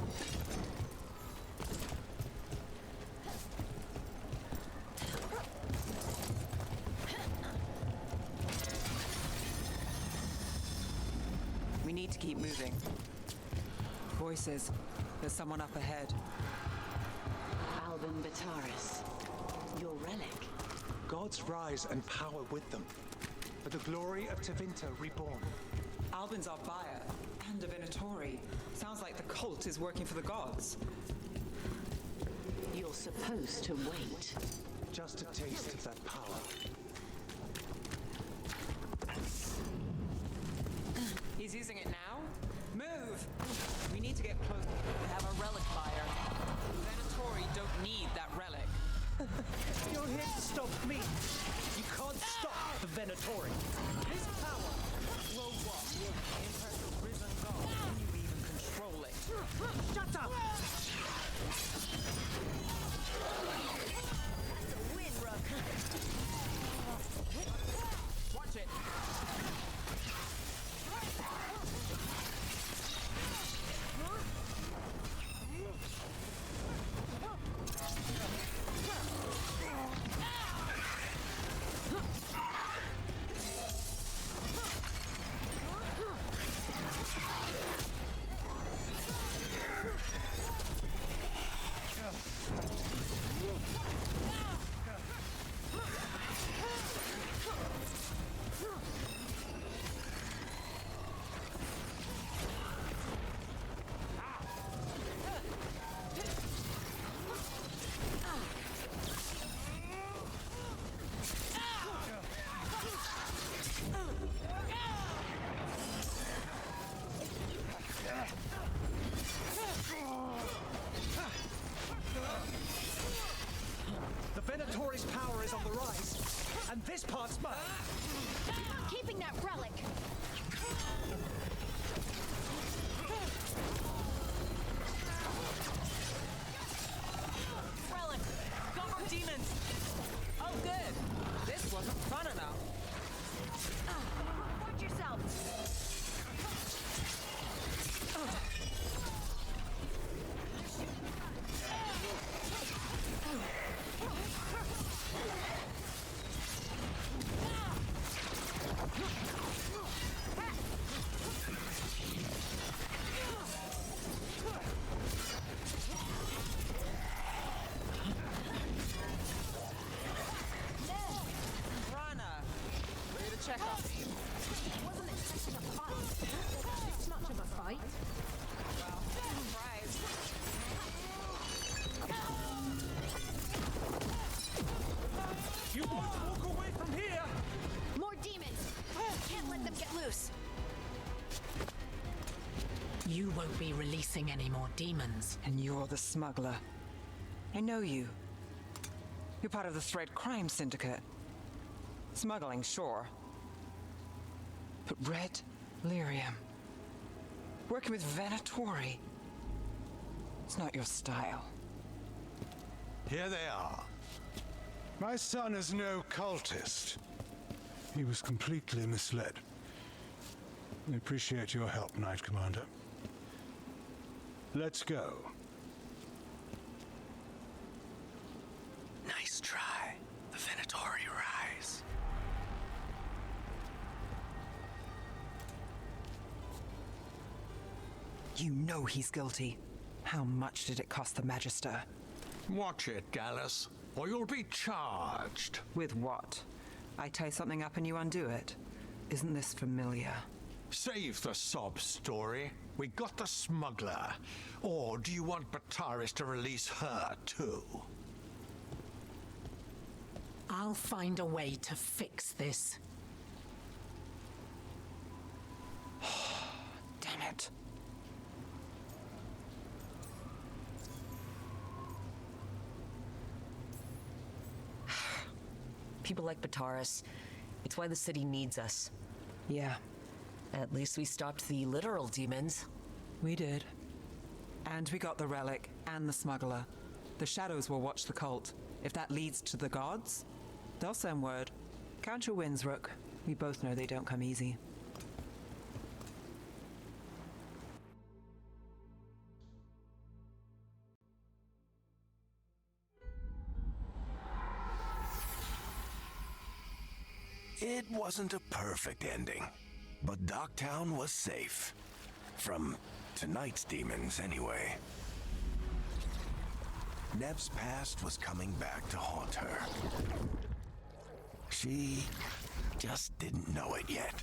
We need to keep moving. Voices. There's someone up ahead. Albin Bataris. Your relic. Gods rise and power with them. For the glory of Tevinter reborn. Albin's our buyer, and a Venatori. Sounds like the cult is working for the gods. You're supposed to wait. Just a taste of that power. He's using it now? Move! We need to get close. We have a relic buyer. Venatori don't need that relic. You're here to stop me. You can't stop the Venatori. His power. Well, what? Impress the risen god. Can you even control it? Shut up! That's a win, Rook. Watch it. The Venatori's power is on the rise, and this part's mine. Keeping that relic. Relic! Got more demons! Oh, good! This wasn't fun enough. Watch yourself. Rana! Ready to check up. Wasn't expecting a fight. It's much of a fight. Well, surprise. You won't walk away from here! More demons. Can't let them get loose. You won't be releasing any more demons. And you're the smuggler. I know you. You're part of the Thread Crime Syndicate. Smuggling, sure. But Red Lyrium. Working with Venatori. It's not your style. Here they are. My son is no cultist. He was completely misled. I appreciate your help, Knight Commander. Let's go. Nice try. The Venatori rise. You know he's guilty. How much did it cost the Magister? Watch it, Gallus, or you'll be charged. With what? I tie something up and you undo it. Isn't this familiar? Save the sob story. We got the smuggler. Or do you want Bataris to release her, too? I'll find a way to fix this. Damn it. People like Bataris. It's why the city needs us. Yeah. At least we stopped the literal demons. We did. And we got the relic and the smuggler. The shadows will watch the cult. If that leads to the gods, they'll send word. Count your wins, Rook. We both know they don't come easy. It wasn't a perfect ending, but Docktown was safe. From tonight's demons, anyway. Nev's past was coming back to haunt her. She just didn't know it yet.